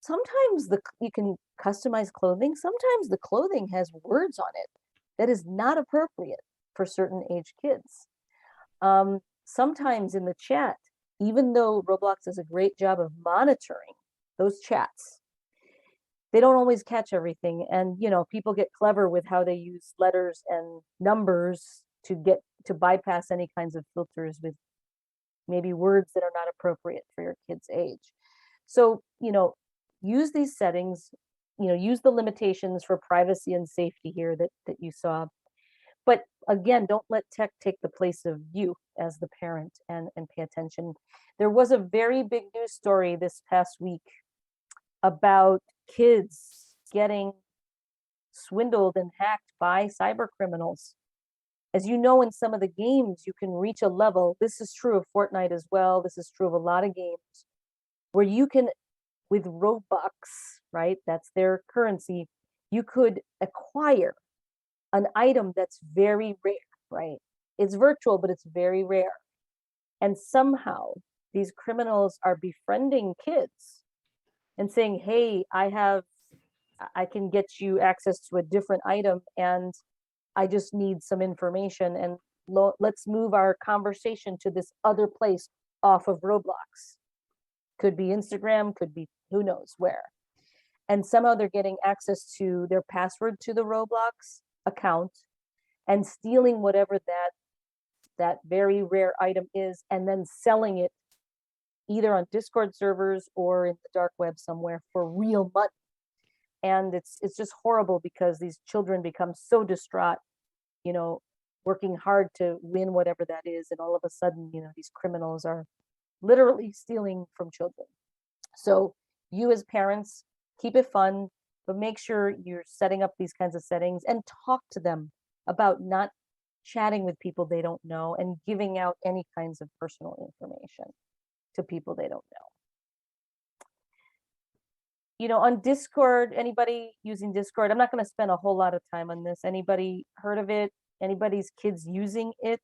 sometimes you can customize clothing. Sometimes the clothing has words on it that is not appropriate for certain age kids. Sometimes in the chat, even though Roblox does a great job of monitoring those chats, they don't always catch everything. And, people get clever with how they use letters and numbers to bypass any kinds of filters with maybe words that are not appropriate for your kid's age. So, use these settings, use the limitations for privacy and safety here that you saw. But again, don't let tech take the place of you as the parent, and pay attention. There was a very big news story this past week about kids getting swindled and hacked by cyber criminals. As you know, in some of the games, you can reach a level. This is true of Fortnite as well. This is true of a lot of games where you can, with Robux, right? That's their currency. You could acquire an item that's very rare, right? It's virtual, but it's very rare. And somehow these criminals are befriending kids and saying, hey, I can get you access to a different item, and I just need some information, and let's move our conversation to this other place off of Roblox. Could be Instagram, could be who knows where. And somehow they're getting access to their password to the Roblox account and stealing whatever that very rare item is, and then selling it either on Discord servers or in the dark web somewhere for real money. And it's just horrible because these children become so distraught, you know, working hard to win whatever that is, and all of a sudden, these criminals are literally stealing from children. So you as parents, keep it fun, but make sure you're setting up these kinds of settings and talk to them about not chatting with people they don't know and giving out any kinds of personal information to people they don't know. On Discord, anybody using Discord, I'm not going to spend a whole lot of time on this. Anybody heard of it? Anybody's kids using it?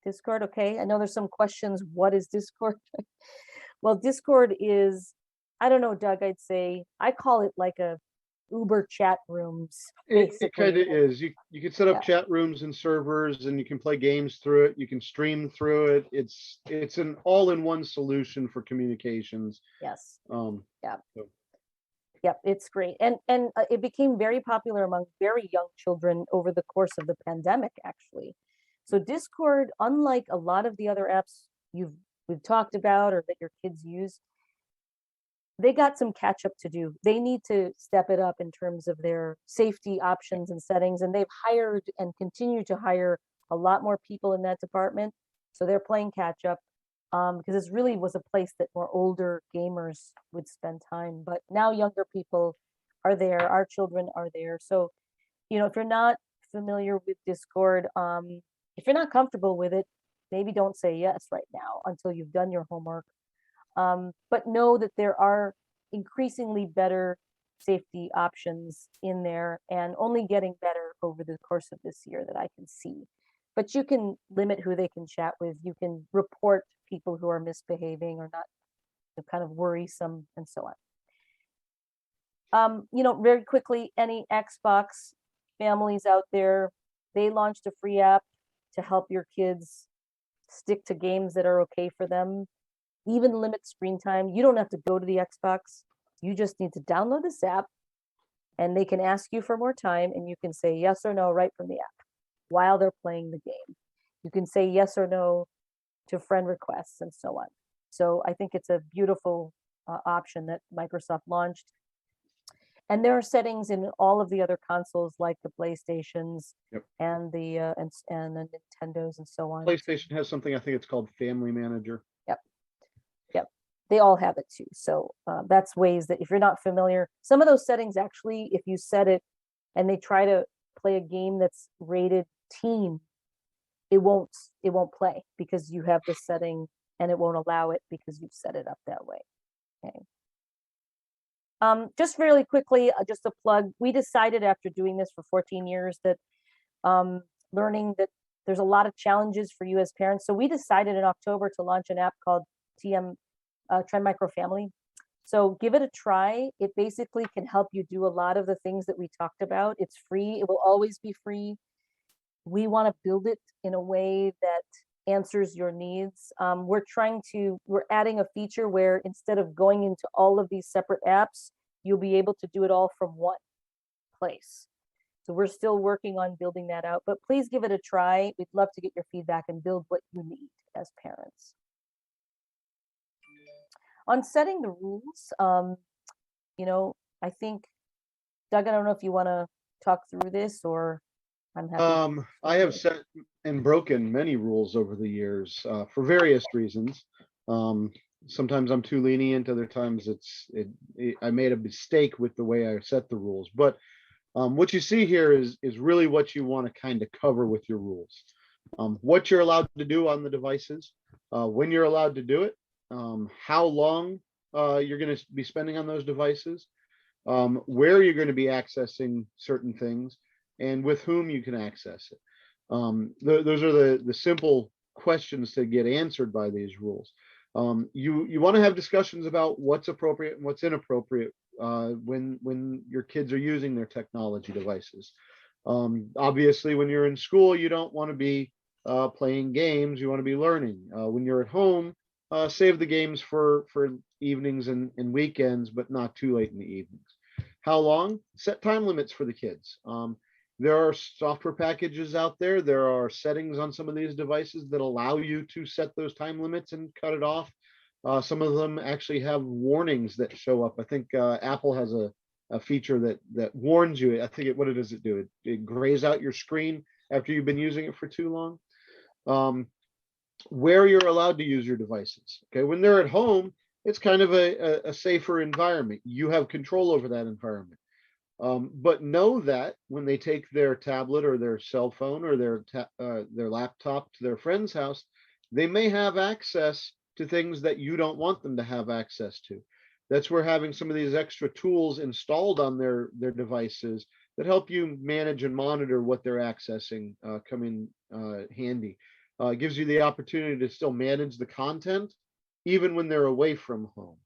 Discord, okay. I know there's some questions. What is Discord? Well, Discord is, I don't know, Doug, I call it like a Uber chat rooms, It kind basically. of is. You can set up Yeah. chat rooms and servers, and you can play games through it. You can stream through it. It's an all-in-one solution for communications. Yes. Yeah. So, Yep, it's great. And it became very popular among very young children over the course of the pandemic, actually. So Discord, unlike a lot of the other apps we've talked about or that your kids use, they got some catch up to do. They need to step it up in terms of their safety options and settings, and they've hired and continue to hire a lot more people in that department. So they're playing catch up, because this really was a place that more older gamers would spend time. But now younger people are there. Our children are there. So, if you're not familiar with Discord, if you're not comfortable with it, maybe don't say yes right now until you've done your homework. But know that there are increasingly better safety options in there, and only getting better over the course of this year that I can see. But you can limit who they can chat with. You can report people who are misbehaving or not, kind of worrisome, and so on. Very quickly, any Xbox families out there, they launched a free app to help your kids stick to games that are okay for them. Even limit screen time. You don't have to go to the Xbox. You just need to download this app, and they can ask you for more time, and you can say yes or no right from the app while they're playing the game. You can say yes or no to friend requests and so on. So I think it's a beautiful option that Microsoft launched. And there are settings in all of the other consoles, like the PlayStations. Yep. And the Nintendos and so on. PlayStation has something, I think it's called Family Manager. Yep. They all have it too. So that's ways that if you're not familiar, some of those settings actually, if you set it and they try to play a game that's rated teen, it won't play because you have this setting, and it won't allow it because you've set it up that way. Okay. Just really quickly, just a plug. We decided after doing this for 14 years that learning that there's a lot of challenges for you as parents. So we decided in October to launch an app called Try Micro Family. So give it a try. It basically can help you do a lot of the things that we talked about. It's free. It will always be free. We want to build it in a way that answers your needs. We're adding a feature where instead of going into all of these separate apps, you'll be able to do it all from one place. So we're still working on building that out, but please give it a try. We'd love to get your feedback and build what you need as parents. On setting the rules, I think, Doug, I don't know if you want to talk through this, or I'm happy. I have set and broken many rules over the years for various reasons. Sometimes I'm too lenient. Other times I made a mistake with the way I set the rules. But what you see here is really what you want to kind of cover with your rules. What you're allowed to do on the devices, when you're allowed to do it, how long you're going to be spending on those devices, where you're going to be accessing certain things, and with whom you can access it. Those are the simple questions to get answered by these rules. You want to have discussions about what's appropriate and what's inappropriate when your kids are using their technology devices. Obviously, when you're in school, you don't want to be playing games. You want to be learning. When you're at home, save the games for evenings and weekends, but not too late in the evenings. How long? Set time limits for the kids. There are software packages out there. There are settings on some of these devices that allow you to set those time limits and cut it off. Some of them actually have warnings that show up. I think Apple has a feature that warns you. I think what does it do? It grays out your screen after you've been using it for too long. Where you're allowed to use your devices. Okay, when they're at home, it's kind of a safer environment. You have control over that environment. But know that when they take their tablet or their cell phone or their laptop to their friend's house, they may have access to things that you don't want them to have access to. That's where having some of these extra tools installed on their devices that help you manage and monitor what they're accessing come in handy. It gives you the opportunity to still manage the content even when they're away from home.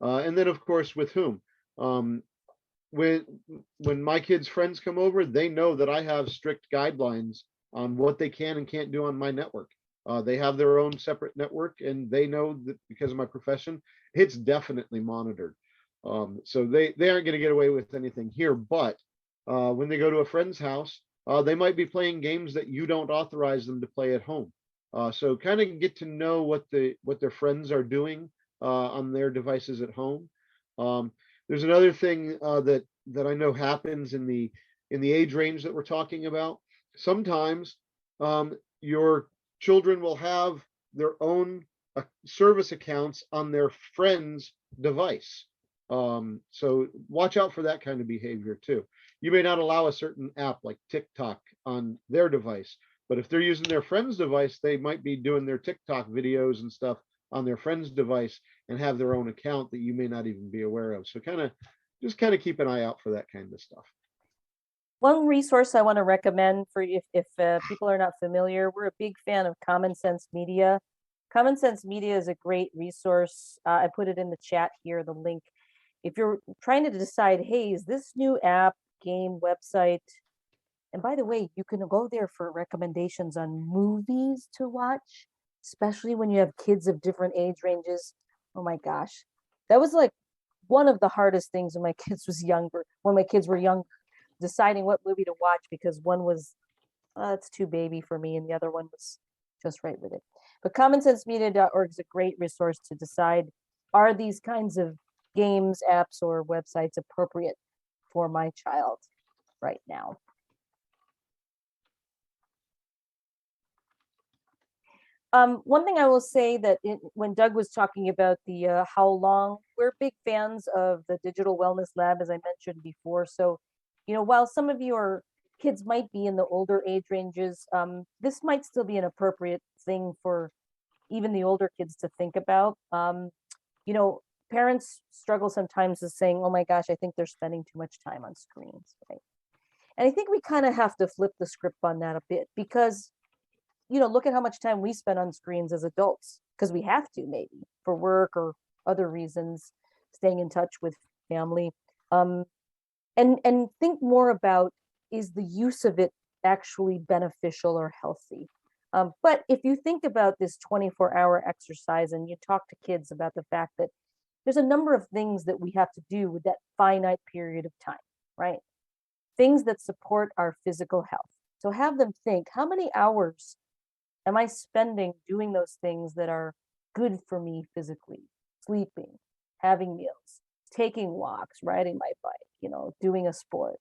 And then, of course, with whom? Um, when when my kids' friends come over, they know that I have strict guidelines on what they can and can't do on my network. They have their own separate network, and they know that because of my profession, it's definitely monitored. So they aren't going to get away with anything here. But when they go to a friend's house, they might be playing games that you don't authorize them to play at home. So kind of get to know what their friends are doing on their devices at home. Um, there's another thing that I know happens in the age range that we're talking about. Sometimes your children will have their own service accounts on their friend's device. So watch out for that kind of behavior too. You may not allow a certain app like TikTok on their device, but if they're using their friend's device, they might be doing their TikTok videos and stuff on their friend's device and have their own account that you may not even be aware of. So kind of keep an eye out for that kind of stuff. One resource I want to recommend for if people are not familiar, we're a big fan of Common Sense Media. Common Sense Media is a great resource. I put it in the chat here, the link. If you're trying to decide, hey, is this new app, game, website? And by the way, you can go there for recommendations on movies to watch, especially when you have kids of different age ranges. Oh my gosh. That was like one of the hardest things when my kids were young, deciding what movie to watch because one was it's too baby for me and the other one was just right with it. But commonsensemedia.org is a great resource to decide, are these kinds of games, apps, or websites appropriate for my child right now? One thing I will say that when Doug was talking about the how long, we're big fans of the Digital Wellness Lab, as I mentioned before. So, while some of your kids might be in the older age ranges, this might still be an appropriate thing for even the older kids to think about. You know, Parents struggle sometimes with saying, "Oh my gosh, I think they're spending too much time on screens," right? And I think we kind of have to flip the script on that a bit because look at how much time we spend on screens as adults because we have to, maybe for work or other reasons, staying in touch with family. Um, and think more about, is the use of it actually beneficial or healthy? But if you think about this 24-hour exercise and you talk to kids about the fact that there's a number of things that we have to do with that finite period of time, right? Things that support our physical health. So have them think, how many hours am I spending doing those things that are good for me physically? Sleeping, having meals, taking walks, riding my bike, doing a sport.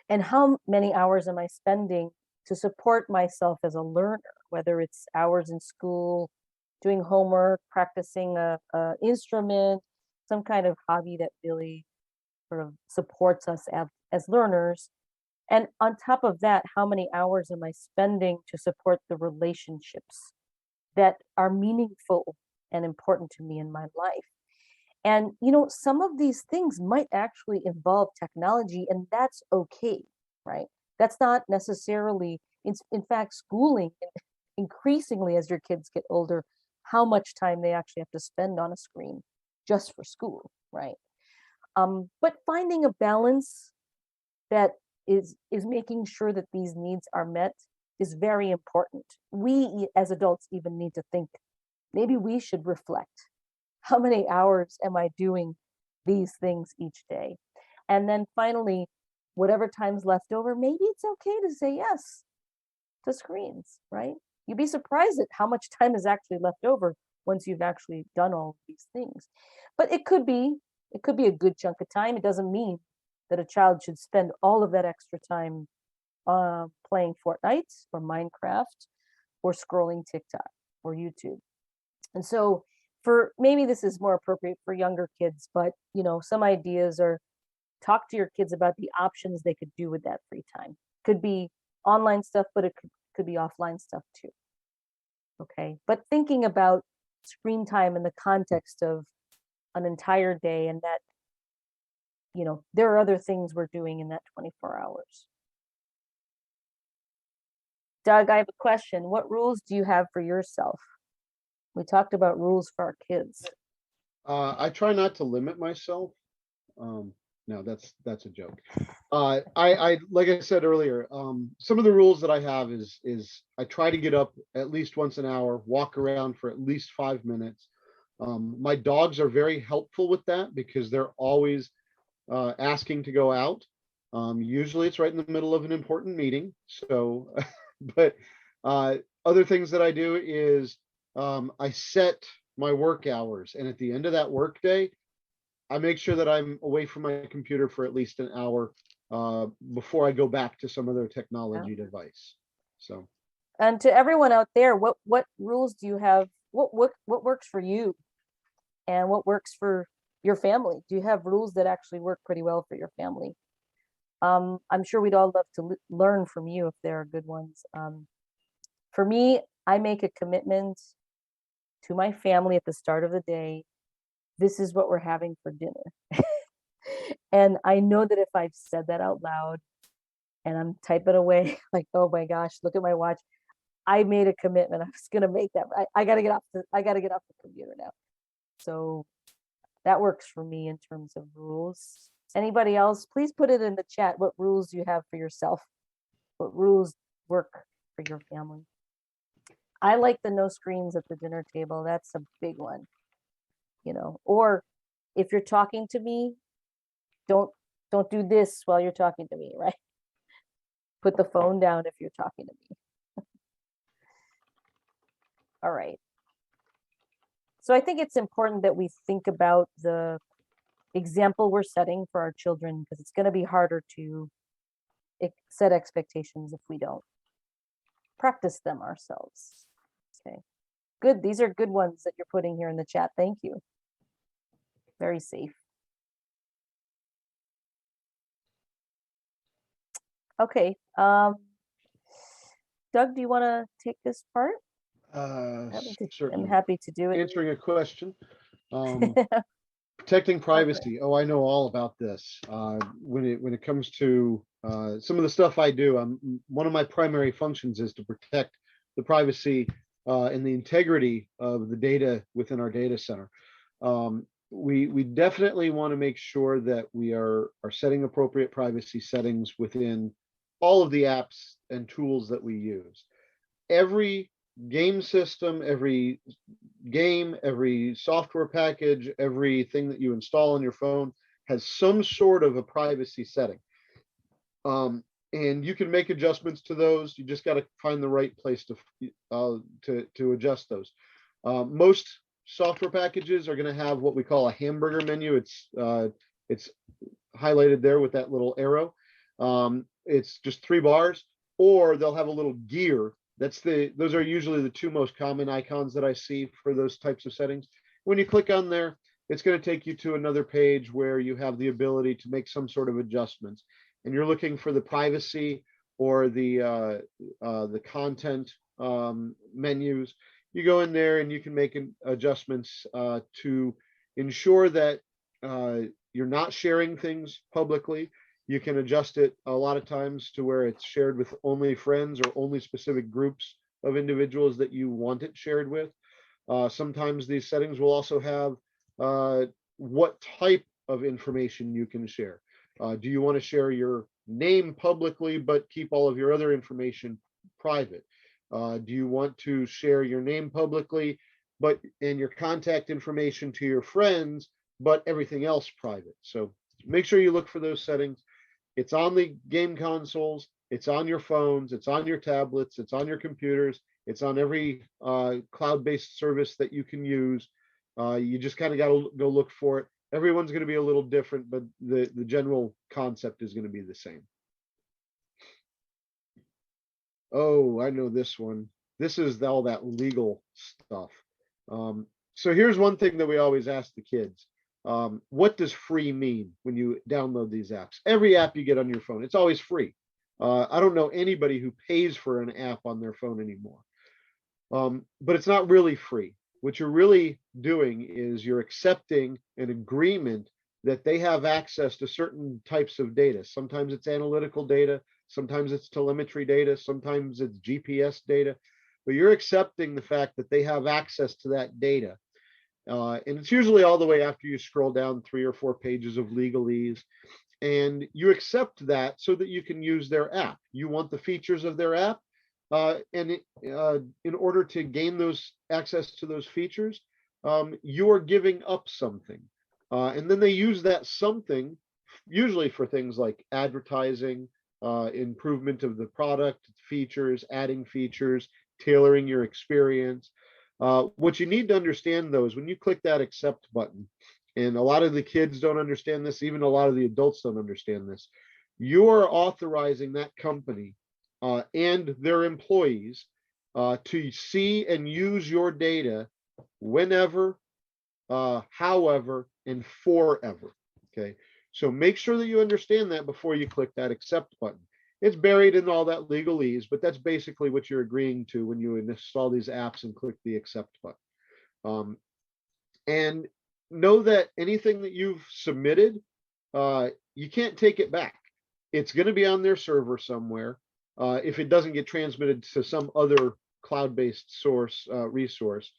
And how many hours am I spending to support myself as a learner, whether it's hours in school, doing homework, practicing a instrument, some kind of hobby that really sort of supports us as learners. And on top of that, how many hours am I spending to support the relationships that are meaningful and important to me in my life? And, some of these things might actually involve technology, and that's okay, right? That's not necessarily, in fact, schooling increasingly as your kids get older, how much time they actually have to spend on a screen just for school, right? But finding a balance that is making sure that these needs are met is very important. We as adults even need to think, maybe we should reflect, how many hours am I doing these things each day? And then finally, whatever time's left over, maybe it's okay to say yes to screens, right? You'd be surprised at how much time is actually left over once you've actually done all of these things. But it could be a good chunk of time. It doesn't mean that a child should spend all of that extra time playing Fortnite or Minecraft or scrolling TikTok or YouTube. And so for maybe this is more appropriate for younger kids, but some ideas are, talk to your kids about the options they could do with that free time. Could be online stuff, but it could be offline stuff too. Okay. But thinking about screen time in the context of an entire day, and that, there are other things we're doing in that 24 hours. Doug, I have a question. What rules do you have for yourself? We talked about rules for our kids. I try not to limit myself. No, that's a joke. I like I said earlier, some of the rules that I have is I try to get up at least once an hour, walk around for at least 5 minutes. My dogs are very helpful with that because they're always asking to go out. Usually it's right in the middle of an important meeting. So, but other things that I do is I set my work hours, and at the end of that work day, I make sure that I'm away from my computer for at least an hour before I go back to some other Yeah. technology device. So, And to everyone out there, what rules do you have? What works for you, and what works for your family? Do you have rules that actually work pretty well for your family? I'm sure we'd all love to learn from you if there are good ones. For me, I make a commitment to my family at the start of the day. This is what we're having for dinner. And I know that if I've said that out loud and I'm typing away, like, oh my gosh, look at my watch. I made a commitment. I was gonna make that. I gotta get off the computer now. So that works for me in terms of rules. Anybody else? Please put it in the chat what rules you have for yourself. What rules work for your family? I like the no screens at the dinner table. That's a big one. Or if you're talking to me, don't don't do this while you're talking to me, right? Put the phone down if you're talking to me. All right. So I think it's important that we think about the example we're setting for our children, because it's going to be harder to set expectations if we don't practice them ourselves. Okay. Good. These are good ones that you're putting here in the chat. Thank you. Very safe. Okay. Doug, do you want to take this part? I'm certainly happy to do it. answering a question. Protecting privacy. Oh, I know all about this. When it comes to some of the stuff I do, one of my primary functions is to protect the privacy and the integrity of the data within our data center. We definitely want to make sure that we are setting appropriate privacy settings within all of the apps and tools that we use. Every game system, every game, every software package, everything that you install on your phone has some sort of a privacy setting. And you can make adjustments to those. You just got to find the right place to adjust those. Most software packages are going to have what we call a hamburger menu. It's highlighted there with that little arrow. It's just 3 bars, or they'll have a little gear. Those are usually the 2 most common icons that I see for those types of settings. When you click on there, it's going to take you to another page where you have the ability to make some sort of adjustments. And you're looking for the privacy or the content menus. You go in there and you can make adjustments to ensure that you're not sharing things publicly. You can adjust it a lot of times to where it's shared with only friends or only specific groups of individuals that you want it shared with. Sometimes these settings will also have what type of information you can share. Do you want to share your name publicly, but keep all of your other information private? Do you want to share your name publicly, but and your contact information to your friends, but everything else private? So make sure you look for those settings. It's on the game consoles, it's on your phones, it's on your tablets, it's on your computers, it's on every cloud-based service that you can use. You just kind of got to go look for it. Everyone's going to be a little different, but the general concept is going to be the same. Oh, I know this one. This is all that legal stuff. So here's one thing that we always ask the kids. What does free mean when you download these apps? Every app you get on your phone, it's always free. I don't know anybody who pays for an app on their phone anymore. But it's not really free. What you're really doing is you're accepting an agreement that they have access to certain types of data. Sometimes it's analytical data, sometimes it's telemetry data, sometimes it's GPS data, but you're accepting the fact that they have access to that data. And it's usually all the way after you scroll down 3 or 4 pages of legalese, and you accept that so that you can use their app. You want the features of their app, and in order to gain those access to those features, you're giving up something. And then they use that something usually for things like advertising, improvement of the product, features, adding features, tailoring your experience. What you need to understand though is when you click that accept button, and a lot of the kids don't understand this, even a lot of the adults don't understand this, you're authorizing that company and their employees to see and use your data whenever, however, and forever. Okay, so make sure that you understand that before you click that accept button. It's buried in all that legalese, but that's basically what you're agreeing to when you install these apps and click the accept button. And know that anything that you've submitted, you can't take it back. It's going to be on their server somewhere. If it doesn't get transmitted to some other cloud-based source resource,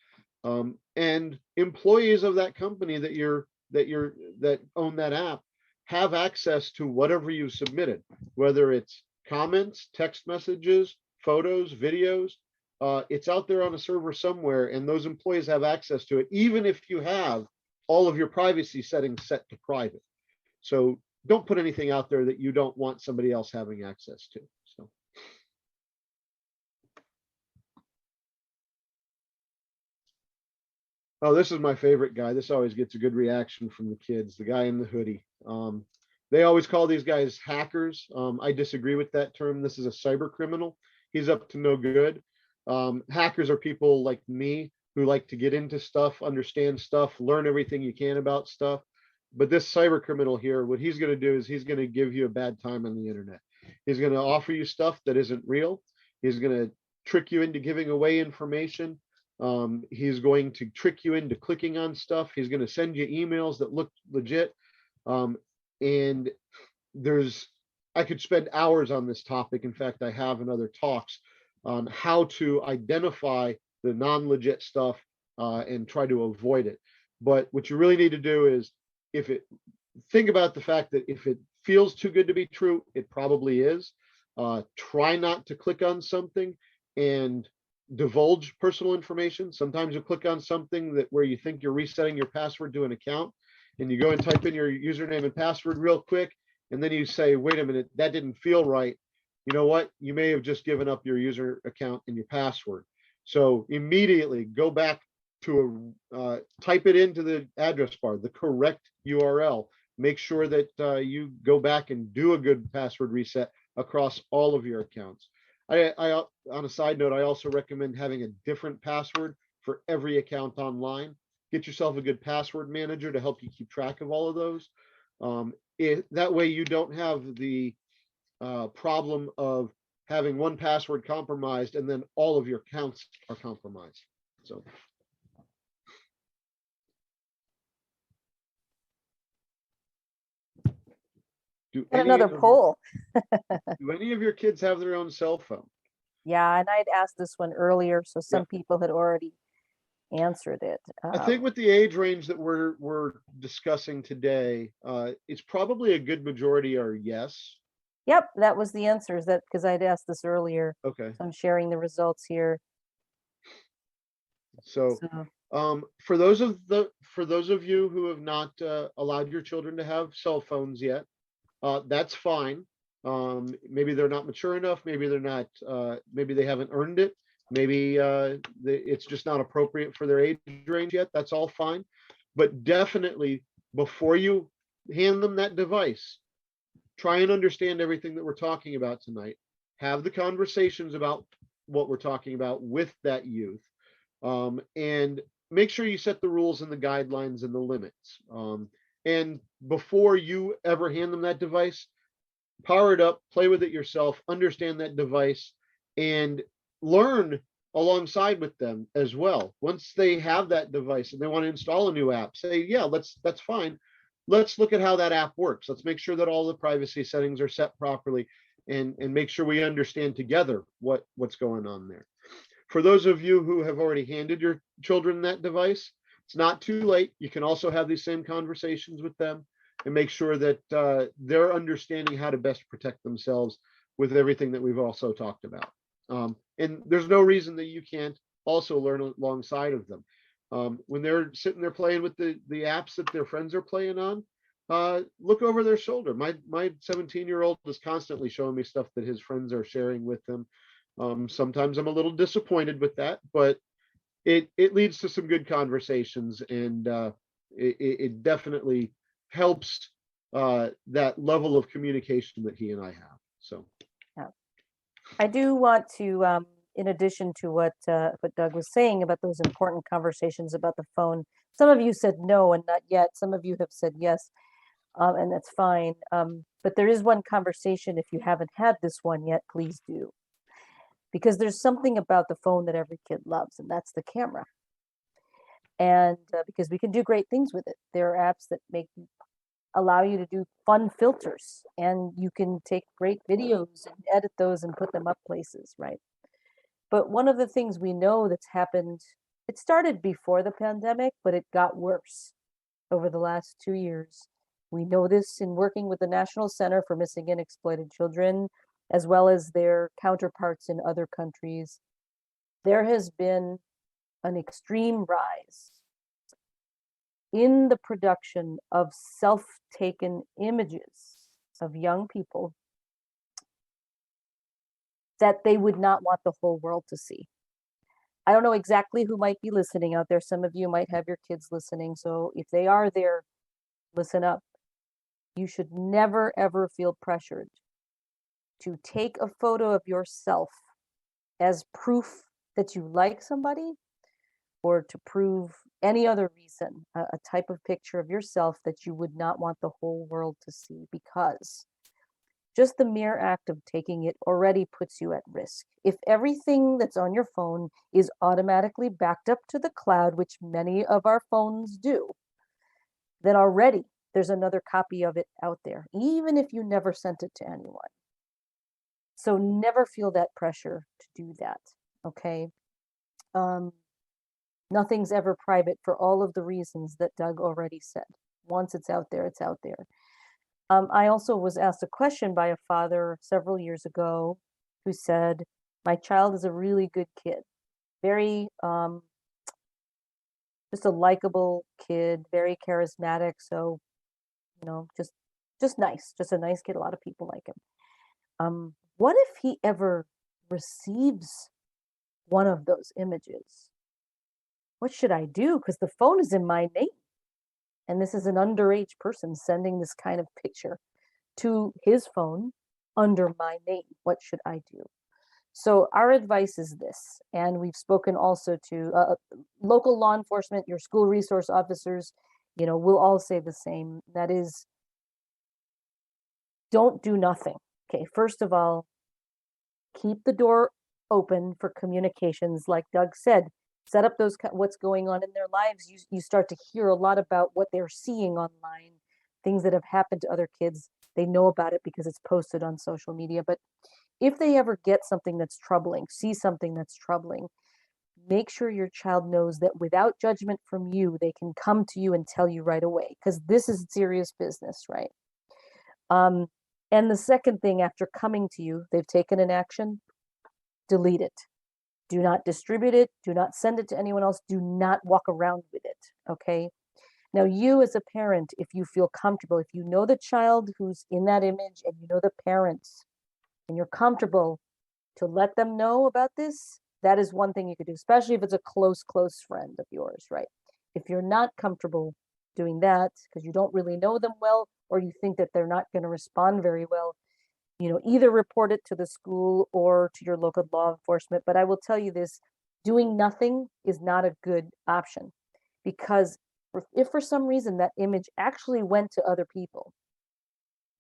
and employees of that company that own that app have access to whatever you submitted, whether it's comments, text messages, photos, videos. It's out there on a server somewhere, and those employees have access to it, even if you have all of your privacy settings set to private. So don't put anything out there that you don't want somebody else having access to. So. Oh, this is my favorite guy. This always gets a good reaction from the kids. The guy in the hoodie. They always call these guys hackers. I disagree with that term. This is a cyber criminal. He's up to no good. Hackers are people like me who like to get into stuff, understand stuff, learn everything you can about stuff. But this cyber criminal here, what he's going to do is he's going to give you a bad time on the internet. He's going to offer you stuff that isn't real. He's going to trick you into giving away information. He's going to trick you into clicking on stuff. He's going to send you emails that look legit. And I could spend hours on this topic. In fact, I have in other talks on how to identify the non-legit stuff and try to avoid it. But what you really need to do is think about the fact that if it feels too good to be true, it probably is. Try not to click on something and divulge personal information. Sometimes you click on something where you think you're resetting your password to an account, and you go and type in your username and password real quick, and then you say, wait a minute, that didn't feel right. You know what? You may have just given up your user account and your password. So immediately go back to type it into the address bar, the correct URL. Make sure that you go back and do a good password reset across all of your accounts. On a side note, I also recommend having a different password for every account online. Get yourself a good password manager to help you keep track of all of those. That way you don't have the problem of having one password compromised and then all of your accounts are compromised. So. And another poll. Do any of your kids have their own cell phone? Yeah, and I'd asked this one earlier, so Yeah. some people had already answered it. I think with the age range that we're discussing today, it's probably a good majority are yes. Yep, that was the answer. Is that because I'd asked this earlier? Okay. So I'm sharing the results here. So, So, for those of you who have not allowed your children to have cell phones yet, that's fine. Maybe they're not mature enough. Maybe they're not. Maybe they haven't earned it. Maybe it's just not appropriate for their age range yet. That's all fine. But definitely, before you hand them that device, try and understand everything that we're talking about tonight. Have the conversations about what we're talking about with that youth, and make sure you set the rules and the guidelines and the limits. And before you ever hand them that device, power it up, play with it yourself, understand that device, and learn alongside with them as well. Once they have that device and they want to install a new app, say, yeah, that's fine. Let's look at how that app works. Let's make sure that all the privacy settings are set properly, and make sure we understand together what's going on there. For those of you who have already handed your children that device, it's not too late. You can also have these same conversations with them and make sure that they're understanding how to best protect themselves with everything that we've also talked about. And there's no reason that you can't also learn alongside of them. When they're sitting there playing with the apps that their friends are playing on, look over their shoulder. My 17-year-old is constantly showing me stuff that his friends are sharing with him. Sometimes I'm a little disappointed with that, but it leads to some good conversations, and it definitely helps that level of communication that he and I have. So yeah. I do want to, in addition to what Doug was saying about those important conversations about the phone, some of you said no and not yet. Some of you have said yes, and that's fine. But there is one conversation. If you haven't had this one yet, please do. Because there's something about the phone that every kid loves, and that's the camera. And because we can do great things with it. There are apps that allow you to do fun filters, and you can take great videos and edit those and put them up places, right? But one of the things we know that's happened, it started before the pandemic, but it got worse over the last 2 years. We know this in working with the National Center for Missing and Exploited Children, as well as their counterparts in other countries. There has been an extreme rise in the production of self-taken images of young people that they would not want the whole world to see. I don't know exactly who might be listening out there. Some of you might have your kids listening. So if they are there, listen up. You should never, ever feel pressured to take a photo of yourself as proof that you like somebody, or to prove any other reason, a type of picture of yourself that you would not want the whole world to see, because just the mere act of taking it already puts you at risk. If everything that's on your phone is automatically backed up to the cloud, which many of our phones do, then already there's another copy of it out there, even if you never sent it to anyone. So never feel that pressure to do that, okay? Nothing's ever private for all of the reasons that Doug already said. Once it's out there, it's out there. I also was asked a question by a father several years ago who said, my child is a really good kid, very, just a likable kid, very charismatic. So, just nice, just a nice kid. A lot of people like him. What if he ever receives one of those images? What should I do? Because the phone is in my name. And this is an underage person sending this kind of picture to his phone under my name. What should I do? So our advice is this, and we've spoken also to local law enforcement, your school resource officers, we'll all say the same. That is, don't do nothing. Okay, first of all, keep the door open for communications. Like Doug said, set up those what's going on in their lives. You start to hear a lot about what they're seeing online, things that have happened to other kids. They know about it because it's posted on social media. But if they ever get something that's troubling, see something that's troubling, make sure your child knows that without judgment from you, they can come to you and tell you right away, because this is serious business, right? Um, and the second thing, after coming to you, they've taken an action, delete it. Do not distribute it. Do not send it to anyone else. Do not walk around with it. Okay. Now, you as a parent, if you feel comfortable, if you know the child who's in that image and you know the parents and you're comfortable to let them know about this, that is one thing you could do, especially if it's a close, close friend of yours, right? If you're not comfortable doing that because you don't really know them well, or you think that they're not going to respond very well, either report it to the school or to your local law enforcement. But I will tell you this, doing nothing is not a good option, because if for some reason that image actually went to other people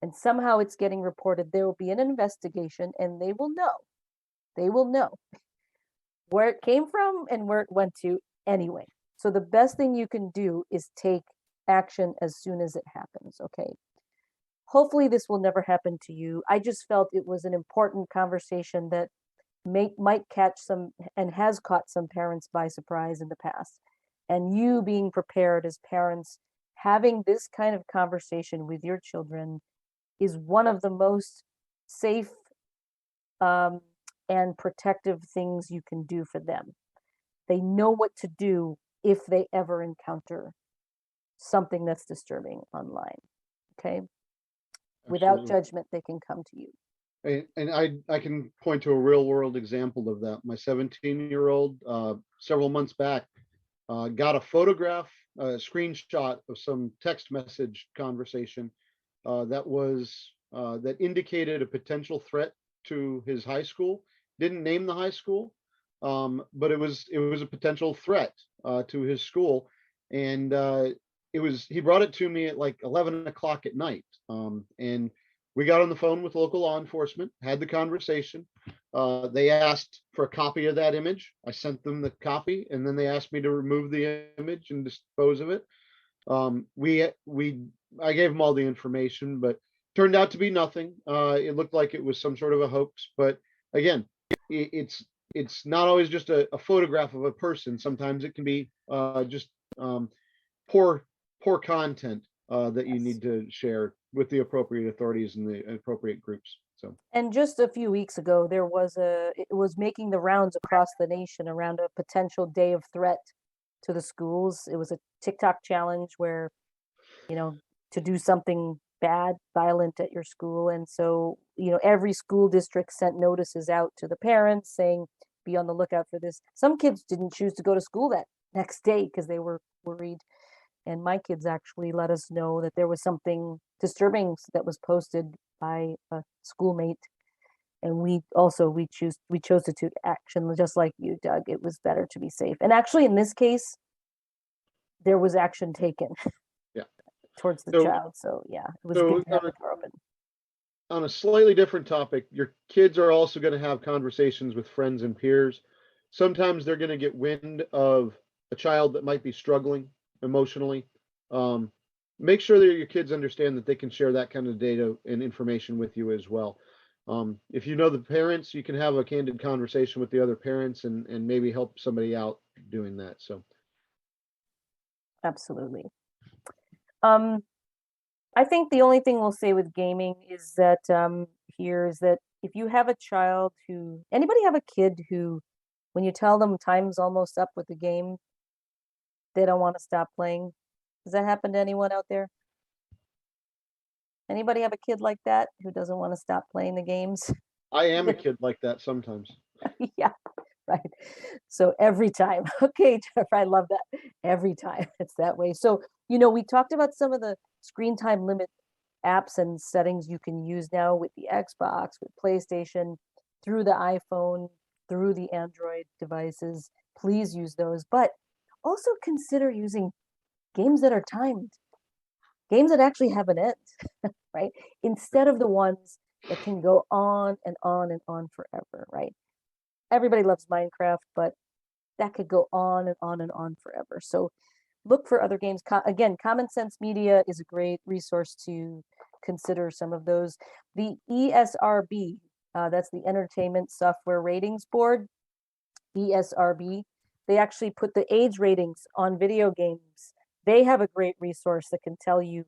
and somehow it's getting reported, there will be an investigation and they will know where it came from and where it went to anyway. So the best thing you can do is take action as soon as it happens, okay? Hopefully this will never happen to you. I just felt it was an important conversation that might catch some, and has caught some parents by surprise in the past. And you being prepared as parents, having this kind of conversation with your children is one of the most safe um, and protective things you can do for them. They know what to do if they ever encounter something that's disturbing online. Okay. Without Absolutely. judgment, they can come to you. And I can point to a real world example of that. My 17-year-old, several months back, got a photograph, a screenshot of some text message conversation that indicated a potential threat to his high school. Didn't name the high school, but it was a potential threat to his school, and he brought it to me at like 11 o'clock at night, and we got on the phone with local law enforcement, had the conversation. They asked for a copy of that image. I sent them the copy, and then they asked me to remove the image and dispose of it. I gave them all the information, but turned out to be nothing. It looked like it was some sort of a hoax, but again, it's not always just a photograph of a person. Sometimes it can be just poor poor content that you Yes. need to share with the appropriate authorities and the appropriate groups. So And just a few weeks ago, it was making the rounds across the nation around a potential day of threat to the schools. It was a TikTok challenge where, you know, to do something bad, violent at your school. And so, every school district sent notices out to the parents saying, be on the lookout for this. Some kids didn't choose to go to school that next day because they were worried. And my kids actually let us know that there was something disturbing that was posted by a schoolmate. And we chose to take action just like you, Doug. It was better to be safe. And actually, in this case, there was action taken yeah. towards the So child. So yeah, it was good so to have the door open. on a slightly different topic, your kids are also going to have conversations with friends and peers. Sometimes they're going to get wind of a child that might be struggling emotionally. Um, Make sure that your kids understand that they can share that kind of data and information with you as well. If you know the parents, you can have a candid conversation with the other parents and maybe help somebody out doing that. So Absolutely. Um, I think the only thing we'll say with gaming is that here is that if you have a child anybody have a kid who, when you tell them time's almost up with the game, they don't want to stop playing. Does that happen to anyone out there? Anybody have a kid like that who doesn't want to stop playing the games? I am a kid like that sometimes. Yeah, right. So every time. Okay, Jennifer, I love that. Every time it's that way. So, we talked about some of the screen time limit apps and settings you can use now with the Xbox, with PlayStation, through the iPhone, through the Android devices. Please use those, but also consider using games that are timed, games that actually have an end, right? Instead of the ones that can go on and on and on forever, right? Everybody loves Minecraft, but that could go on and on and on forever. So look for other games. Again, Common Sense Media is a great resource to consider some of those. The ESRB, That's the Entertainment Software Ratings Board, ESRB. They actually put the age ratings on video games. They have a great resource that can tell you,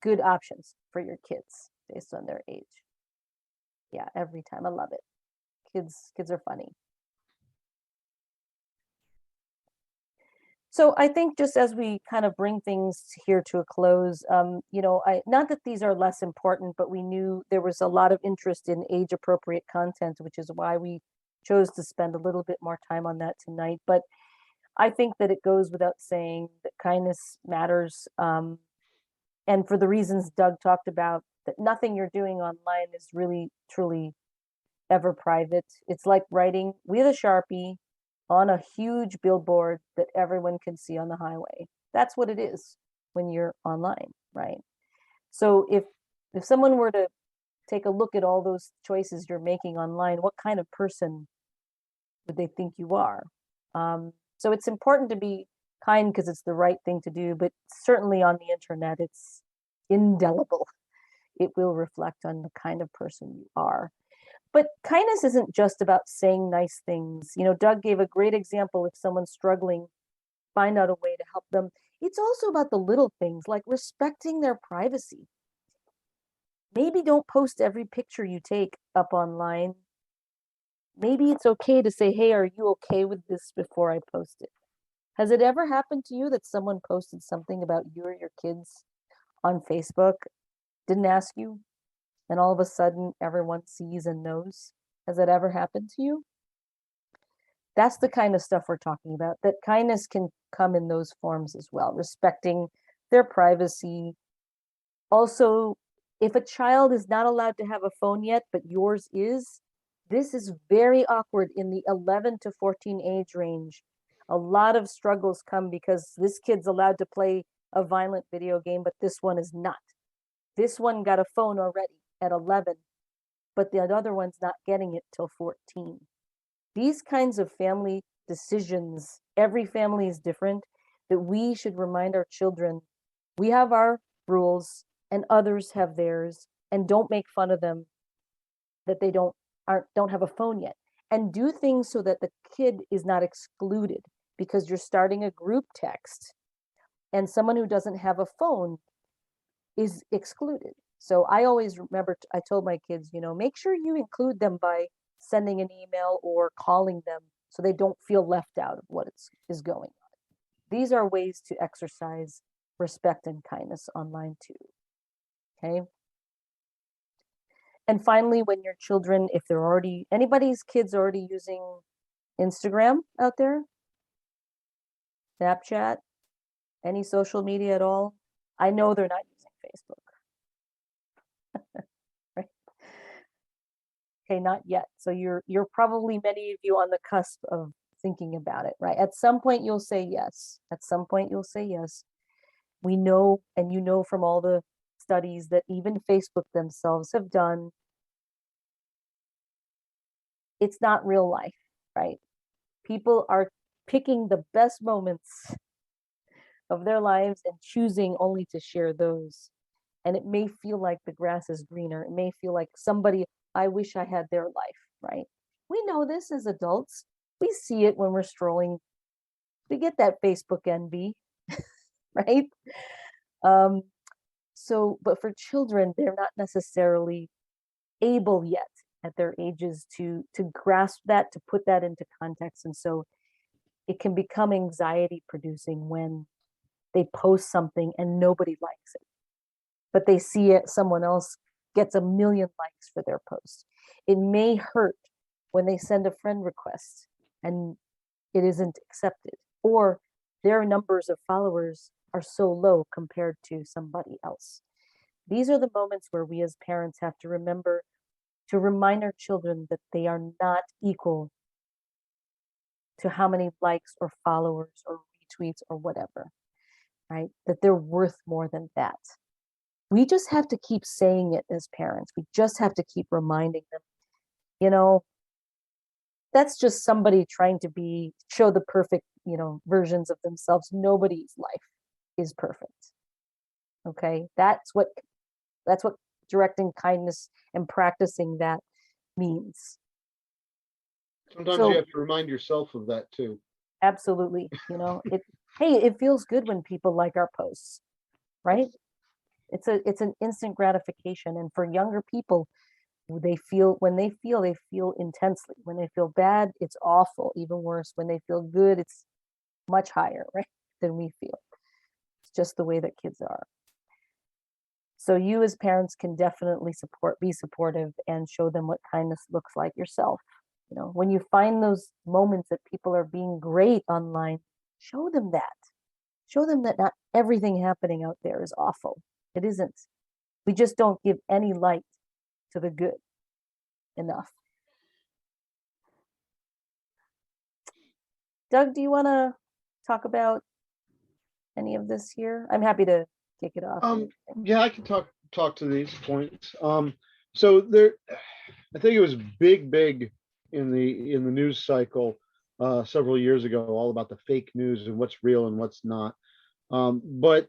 good options for your kids based on their age. Yeah, every time. I love it. Kids are funny. So I think just as we kind of bring things here to a close, not that these are less important, but we knew there was a lot of interest in age appropriate content, which is why we chose to spend a little bit more time on that tonight. But I think that it goes without saying that kindness matters. And for the reasons Doug talked about, that nothing you're doing online is really, truly ever private. It's like writing with a Sharpie on a huge billboard that everyone can see on the highway. That's what it is when you're online, right? So if someone were to take a look at all those choices you're making online, what kind of person would they think you are? So it's important to be kind because it's the right thing to do, but certainly on the internet, it's indelible. It will reflect on the kind of person you are. But kindness isn't just about saying nice things. Doug gave a great example. If someone's struggling, find out a way to help them. It's also about the little things like respecting their privacy. Maybe don't post every picture you take up online. Maybe it's okay to say, hey, are you okay with this before I post it? Has it ever happened to you that someone posted something about you or your kids on Facebook, didn't ask you, and all of a sudden everyone sees and knows? Has that ever happened to you? That's the kind of stuff we're talking about. That kindness can come in those forms as well, respecting their privacy. Also, if a child is not allowed to have a phone yet, but yours is, this is very awkward in the 11 to 14 age range. A lot of struggles come because this kid's allowed to play a violent video game, but this one is not. This one got a phone already at 11, but the other one's not getting it till 14. These kinds of family decisions, every family is different, that we should remind our children we have our rules and others have theirs, and don't make fun of them that they don't have a phone yet. And do things so that the kid is not excluded, because you're starting a group text and someone who doesn't have a phone is excluded. So I always remember, I told my kids, make sure you include them by sending an email or calling them so they don't feel left out of what is going on. These are ways to exercise respect and kindness online too. Okay. And finally, when your children, if they're already, anybody's kids already using Instagram out there, Snapchat, any social media at all, I know they're not using Facebook. Right? Okay, not yet. So you're probably, many of you, on the cusp of thinking about it, right? At some point you'll say yes. At some point you'll say yes. We know, and from all the studies that even Facebook themselves have done, it's not real life, right? People are picking the best moments of their lives and choosing only to share those. And it may feel like the grass is greener. It may feel like somebody, I wish I had their life, right? We know this as adults. We see it when we're strolling. We get that Facebook envy, right? Um, but for children, they're not necessarily able yet at their ages to grasp that, to put that into context. And so it can become anxiety producing when they post something and nobody likes it, but they see it, someone else gets a million likes for their post. It may hurt when they send a friend request and it isn't accepted, or their numbers of followers are so low compared to somebody else. These are the moments where we as parents have to remember to remind our children that they are not equal to how many likes or followers or retweets or whatever, right? That they're worth more than that. We just have to keep saying it as parents. We just have to keep reminding them, that's just somebody trying to show the perfect, versions of themselves. Nobody's life is perfect. Okay. That's what directing kindness and practicing that means. Sometimes you So have to remind yourself of that too. absolutely, hey, it feels good when people like our posts, right? It's an instant gratification. And for younger people, they feel intensely. When they feel bad, it's awful, even worse. When they feel good, it's much higher, right? Than we feel. It's just the way that kids are. So you as parents can definitely be supportive and show them what kindness looks like yourself. When you find those moments that people are being great online, show them that. Show them that not everything happening out there is awful. It isn't. We just don't give any light to the good enough. Doug, do you want to talk about any of this here? I'm happy to kick it off. Yeah, I can talk to these points. So there, I think it was big in the news cycle several years ago, all about the fake news and what's real and what's not. But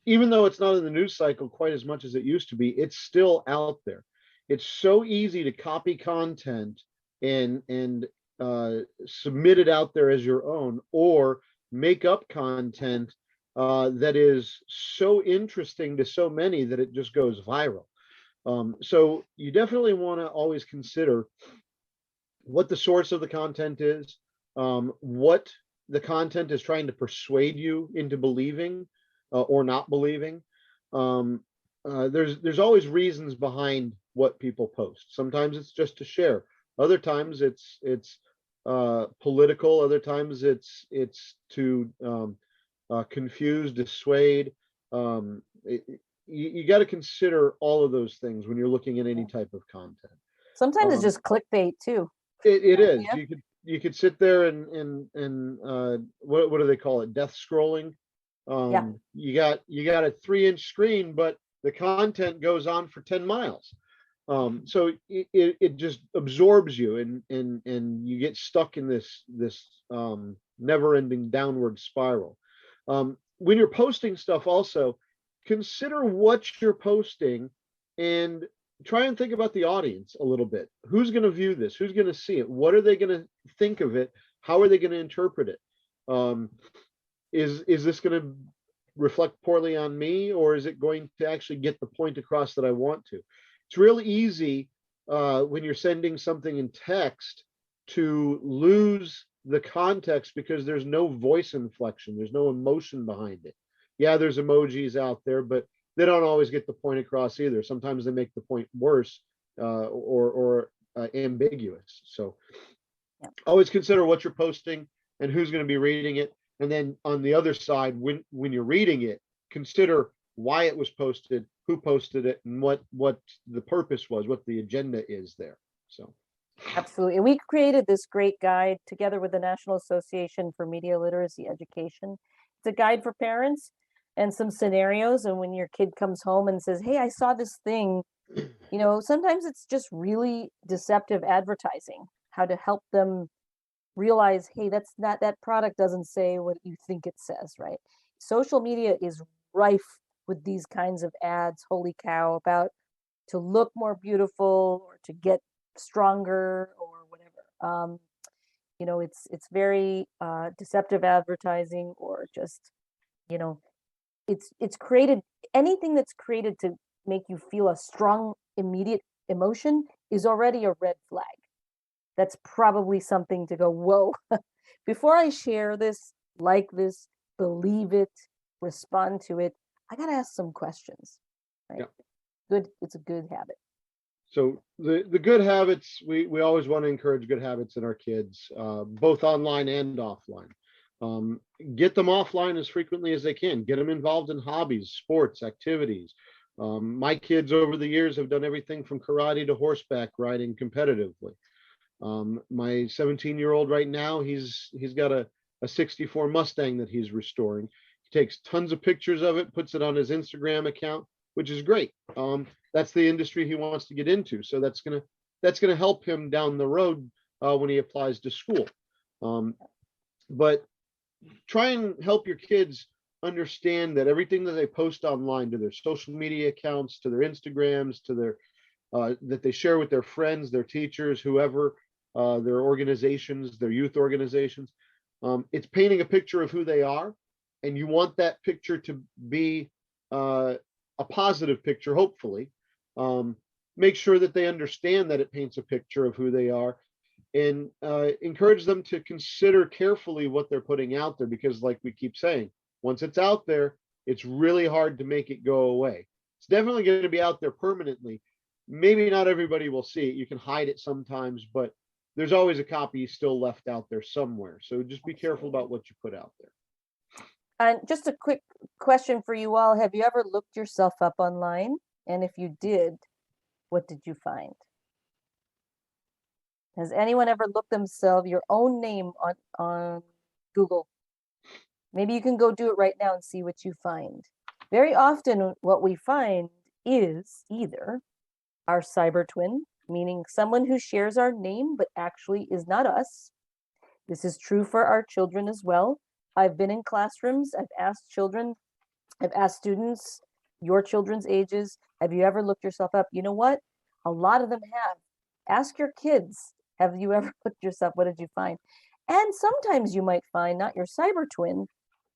even though it's not in the news cycle quite as much as it used to be, it's still out there. It's so easy to copy content and submit it out there as your own, or make up content that is so interesting to so many that it just goes viral. So you definitely want to always consider what the source of the content is, what the content is trying to persuade you into believing or not believing. Um, there's always reasons behind what people post. Sometimes it's just to share. Other times it's political. Other times it's to confuse, dissuade. You got to consider all of those things when you're looking at any type of content. Sometimes it's Um, just clickbait too. it is. Yeah. You could sit there and what do they call it? Death scrolling. Yeah. You got a 3-inch screen, but the content goes on for 10 miles. So it just absorbs you, and you get stuck in this never-ending downward spiral. When you're posting stuff, also consider what you're posting and try and think about the audience a little bit. Who's going to view this? Who's going to see it? What are they going to think of it? How are they going to interpret it? Um, is this going to reflect poorly on me, or is it going to actually get the point across that I want to? It's really easy when you're sending something in text to lose the context because there's no voice inflection, there's no emotion behind it. Yeah, there's emojis out there, but they don't always get the point across either. Sometimes they make the point worse or ambiguous. So Yeah. always consider what you're posting and who's going to be reading it. And then on the other side, when you're reading it, consider why it was posted, who posted it, and what the purpose was, what the agenda is there. So Absolutely. And we created this great guide together with the National Association for Media Literacy Education. It's a guide for parents and some scenarios. And when your kid comes home and says, hey, I saw this thing, sometimes it's just really deceptive advertising, how to help them realize, hey, that's not, that product doesn't say what you think it says, right? Social media is rife with these kinds of ads, holy cow, about to look more beautiful or to get stronger or whatever. It's very deceptive advertising, or just, you know, it's created, anything that's created to make you feel a strong immediate emotion is already a red flag. That's probably something to go, whoa, before I share this, like this, believe it, respond to it, I got to ask some questions, right? yeah. Good. It's a good habit. So the good habits, we always want to encourage good habits in our kids, both online and offline. Um, get them offline as frequently as they can. Get them involved in hobbies, sports, activities. My kids over the years have done everything from karate to horseback riding competitively. My 17-year-old right now, he's got a 64 Mustang that he's restoring. He takes tons of pictures of it, puts it on his Instagram account, which is great. That's the industry he wants to get into. So that's gonna help him down the road when he applies to school. But try and help your kids understand that everything that they post online, to their social media accounts, to their Instagrams, to that they share with their friends, their teachers, whoever, their organizations, their youth organizations. It's painting a picture of who they are, and you want that picture to be a positive picture, hopefully. Um, Make sure that they understand that it paints a picture of who they are, and encourage them to consider carefully what they're putting out there, because, like we keep saying, once it's out there, it's really hard to make it go away. It's definitely going to be out there permanently. Maybe not everybody will see it. You can hide it sometimes, but there's always a copy still left out there somewhere. So just be careful Absolutely. about what you put out there. And just a quick question for you all. Have you ever looked yourself up online? And if you did, what did you find? Has anyone ever looked themselves, your own name on Google? Maybe you can go do it right now and see what you find. Very often what we find is either our cyber twin, meaning someone who shares our name but actually is not us. This is true for our children as well. I've been in classrooms, I've asked children, I've asked students, your children's ages, have you ever looked yourself up? You know what? A lot of them have. Ask your kids, have you ever looked yourself? What did you find? And sometimes you might find not your cyber twin,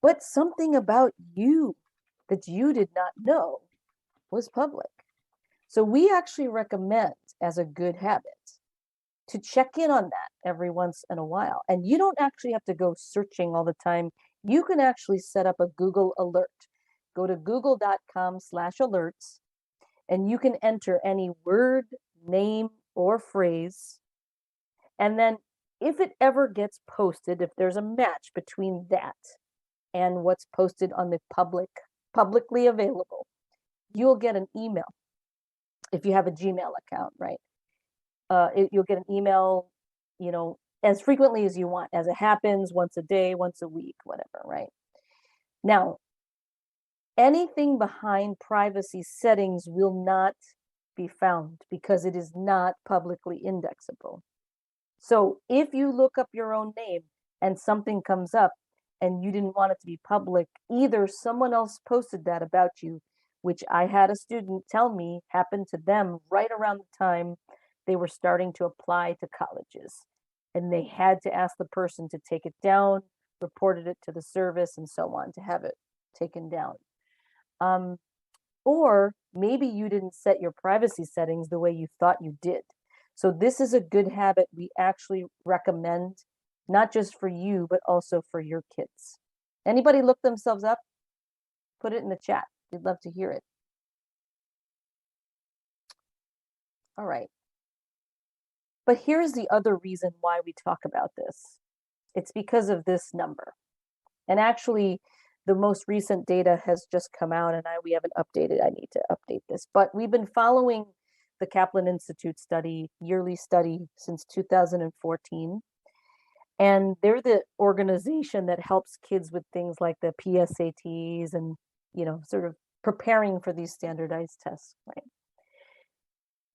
but something about you that you did not know was public. So we actually recommend, as a good habit, to check in on that every once in a while. And you don't actually have to go searching all the time. You can actually set up a Google alert. Go to google.com/alerts, and you can enter any word, name, or phrase. And then if it ever gets posted, if there's a match between that and what's posted on the publicly available, you'll get an email. If you have a Gmail account, right? You'll get an email, as frequently as you want, as it happens, once a day, once a week, whatever, right? Now, anything behind privacy settings will not be found because it is not publicly indexable. So if you look up your own name and something comes up and you didn't want it to be public, either someone else posted that about you, which I had a student tell me happened to them right around the time they were starting to apply to colleges. And they had to ask the person to take it down, reported it to the service, and so on to have it taken down. Or maybe you didn't set your privacy settings the way you thought you did. So this is a good habit we actually recommend, not just for you, but also for your kids. Anybody look themselves up? Put it in the chat. We'd love to hear it. All right. But here's the other reason why we talk about this. It's because of this number. And actually, the most recent data has just come out, and we haven't updated. I need to update this. But we've been following the Kaplan Institute yearly study since 2014. And they're the organization that helps kids with things like the PSATs and, sort of preparing for these standardized tests, right?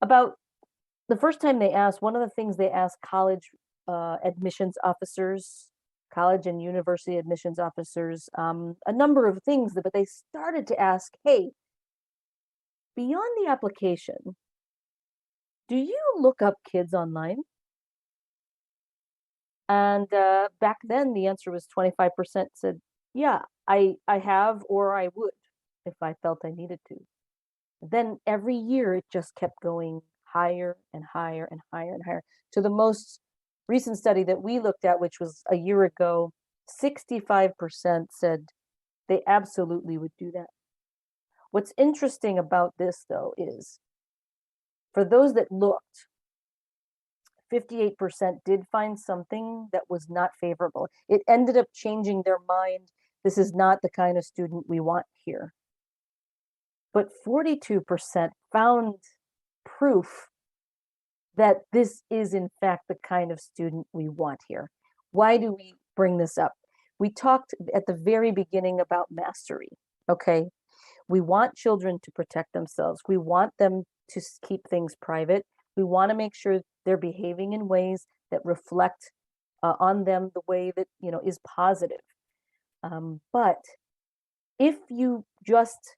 About the first time they asked, one of the things they asked college admissions officers, college and university admissions officers, a number of things, but they started to ask, hey, beyond the application, do you look up kids online? And back then the answer was 25% said, yeah, I have, or I would if I felt I needed to. Then every year it just kept going higher and higher and higher and higher to the most recent study that we looked at, which was a year ago. 65% said they absolutely would do that. What's interesting about this, though, is for those that looked, 58% did find something that was not favorable. It ended up changing their mind. This is not the kind of student we want here. But 42% found proof that this is in fact the kind of student we want here. Why do we bring this up? We talked at the very beginning about mastery, okay? We want children to protect themselves. We want them to keep things private. We want to make sure they're behaving in ways that reflect on them the way that, is positive. But if you just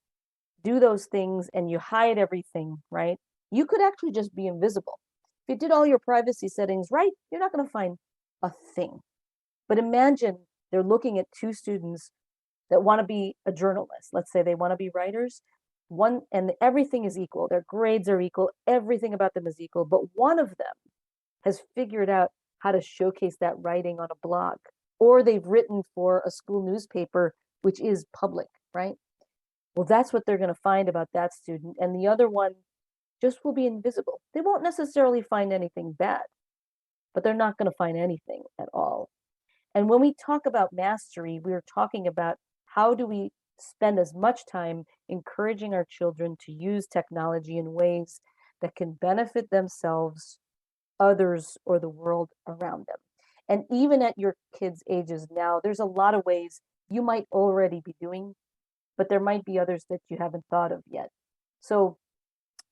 do those things and you hide everything, right? You could actually just be invisible. If you did all your privacy settings right, you're not going to find a thing. But imagine they're looking at two students that want to be a journalist. Let's say they want to be writers. One, and everything is equal. Their grades are equal. Everything about them is equal. But one of them has figured out how to showcase that writing on a blog, or they've written for a school newspaper, which is public, right? Well, that's what they're going to find about that student. And the other one just will be invisible. They won't necessarily find anything bad, but they're not going to find anything at all. And when we talk about mastery, we're talking about how do we spend as much time encouraging our children to use technology in ways that can benefit themselves, others, or the world around them. And even at your kids' ages now, there's a lot of ways you might already be doing, but there might be others that you haven't thought of yet. So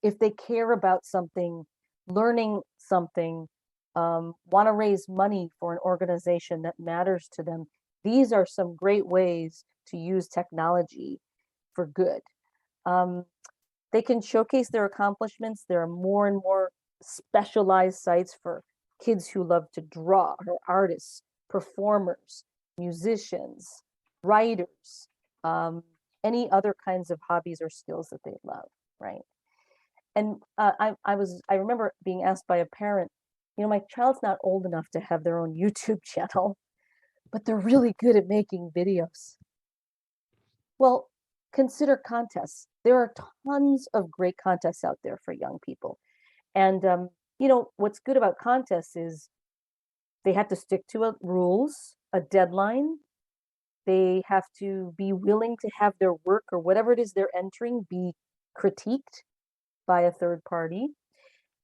if they care about something, learning something, want to raise money for an organization that matters to them, these are some great ways to use technology for good. Um, they can showcase their accomplishments. There are more and more specialized sites for kids who love to draw, or artists, performers, musicians, writers, any other kinds of hobbies or skills that they love, right? And I remember being asked by a parent, my child's not old enough to have their own YouTube channel, but they're really good at making videos. Well, consider contests. There are tons of great contests out there for young people. And, what's good about contests is they have to stick to rules, a deadline. They have to be willing to have their work or whatever it is they're entering be critiqued by a third party.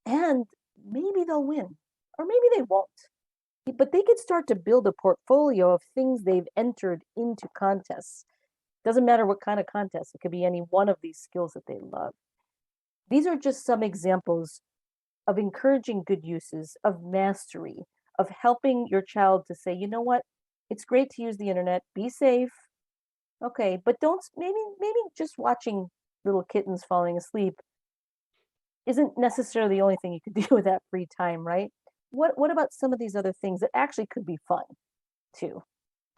And maybe they'll win, or maybe they won't. But they could start to build a portfolio of things they've entered into contests. Doesn't matter what kind of contest, it could be any one of these skills that they love. These are just some examples of encouraging good uses, of mastery, of helping your child to say, you know what, it's great to use the internet, be safe. Okay, but don't, maybe just watching little kittens falling asleep isn't necessarily the only thing you could do with that free time, right? What about some of these other things that actually could be fun too,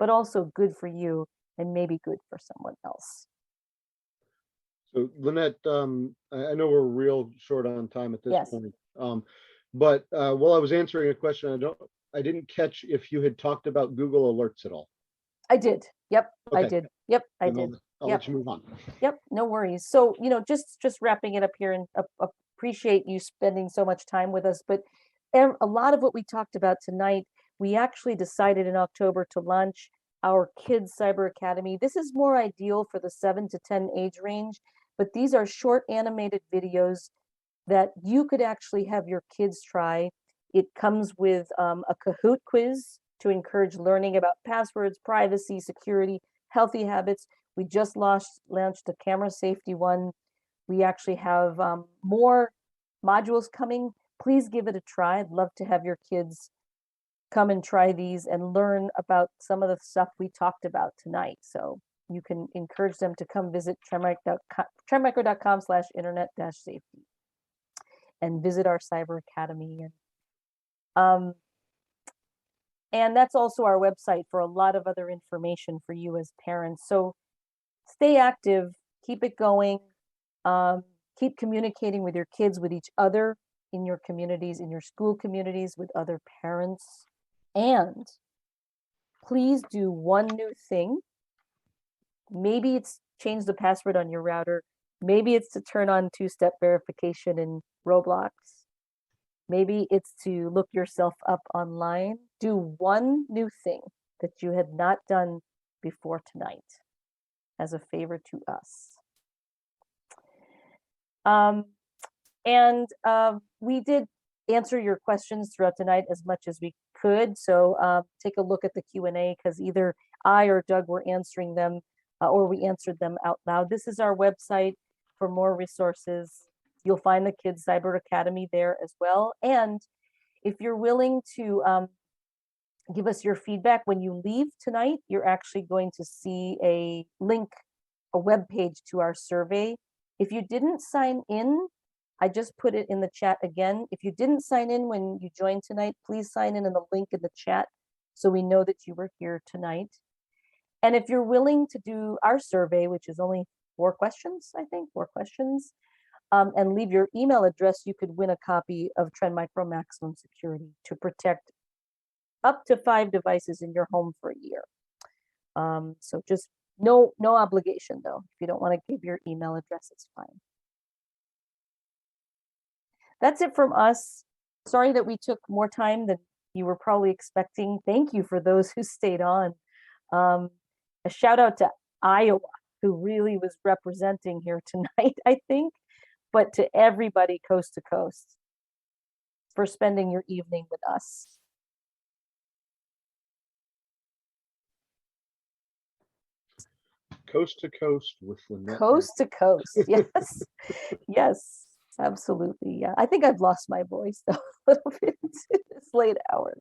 but also good for you and maybe good for someone else? So Lynette, I know we're real short on time at this Yes, point. But while I was answering a question, I didn't catch if you had talked about Google Alerts at all. I did. Yep, I Okay, did. Yep, I then did. I'll Yep, let you move on. yep, no worries. So, just wrapping it up here, and appreciate you spending so much time with us. But a lot of what we talked about tonight, we actually decided in October to launch our Kids Cyber Academy. This is more ideal for the 7 to 10 age range, but these are short animated videos that you could actually have your kids try. It comes with a Kahoot quiz to encourage learning about passwords, privacy, security, healthy habits. We just launched a camera safety one. We actually have more modules coming. Please give it a try. I'd love to have your kids come and try these and learn about some of the stuff we talked about tonight. So you can encourage them to come visit trendmicro.com/internet-safety and visit our cyber academy. Um, and that's also our website for a lot of other information for you as parents. So stay active, keep it going, um, keep communicating with your kids, with each other, in your communities, in your school communities, with other parents. And please do one new thing. Maybe it's change the password on your router. Maybe it's to turn on two-step verification in Roblox. Maybe it's to look yourself up online. Do one new thing that you had not done before tonight as a favor to us. And we did answer your questions throughout tonight as much as we could. So take a look at the Q&A, because either I or Doug were answering them, or we answered them out loud. This is our website for more resources. You'll find the Kids Cyber Academy there as well. And if you're willing to give us your feedback when you leave tonight, you're actually going to see a link, a web page to our survey. If you didn't sign in I just put it in the chat again. If you didn't sign in when you joined tonight, please sign in the link in the chat so we know that you were here tonight. And if you're willing to do our survey, which is only 4 questions, I think, 4 questions, and leave your email address, you could win a copy of Trend Micro Maximum Security to protect up to 5 devices in your home for a year. So just no obligation though. If you don't want to give your email address, it's fine. That's it from us. Sorry that we took more time than you were probably expecting. Thank you for those who stayed on. A shout out to Iowa, who really was representing here tonight, I think, but to everybody coast to coast for spending your evening with us. Coast to coast with Lynette. Coast to coast, yes. Yes, absolutely. Yeah, I think I've lost my voice though a little bit at this late hour.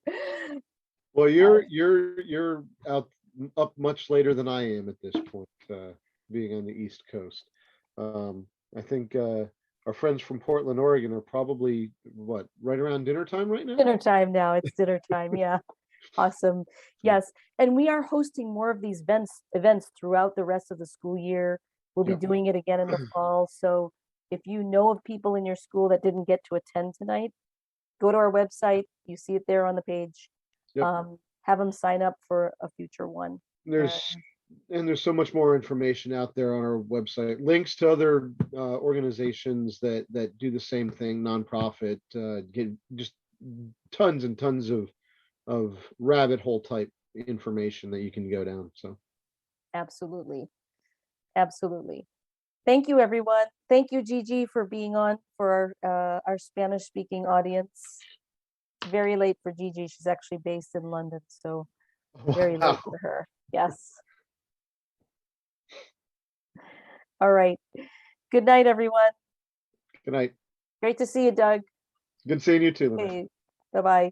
Well, you're out up much later than I am at this point, being on the East Coast. I think our friends from Portland, Oregon, are probably what, right around dinner time right now. Dinner time now. It's dinner time. Yeah. Awesome. Yes. And we are hosting more of these events throughout the rest of the school year. We'll be Yep. doing it again in the fall. So if you know of people in your school that didn't get to attend tonight, go to our website. You see it there on the page. Yep. Have them sign up for a future one. There's so much more information out there on our website. Links to other organizations that do the same thing, nonprofit. Get just tons and tons of rabbit hole type information that you can go down. So Absolutely. Absolutely. Thank you, everyone. Thank you, Gigi, for being on for our Spanish speaking audience. Very late for Gigi. She's actually based in London, so very late for her. Yes. All right. Good night, everyone. Good night. Great to see you, Doug. Good seeing you too, Lynette. Okay. Bye-bye.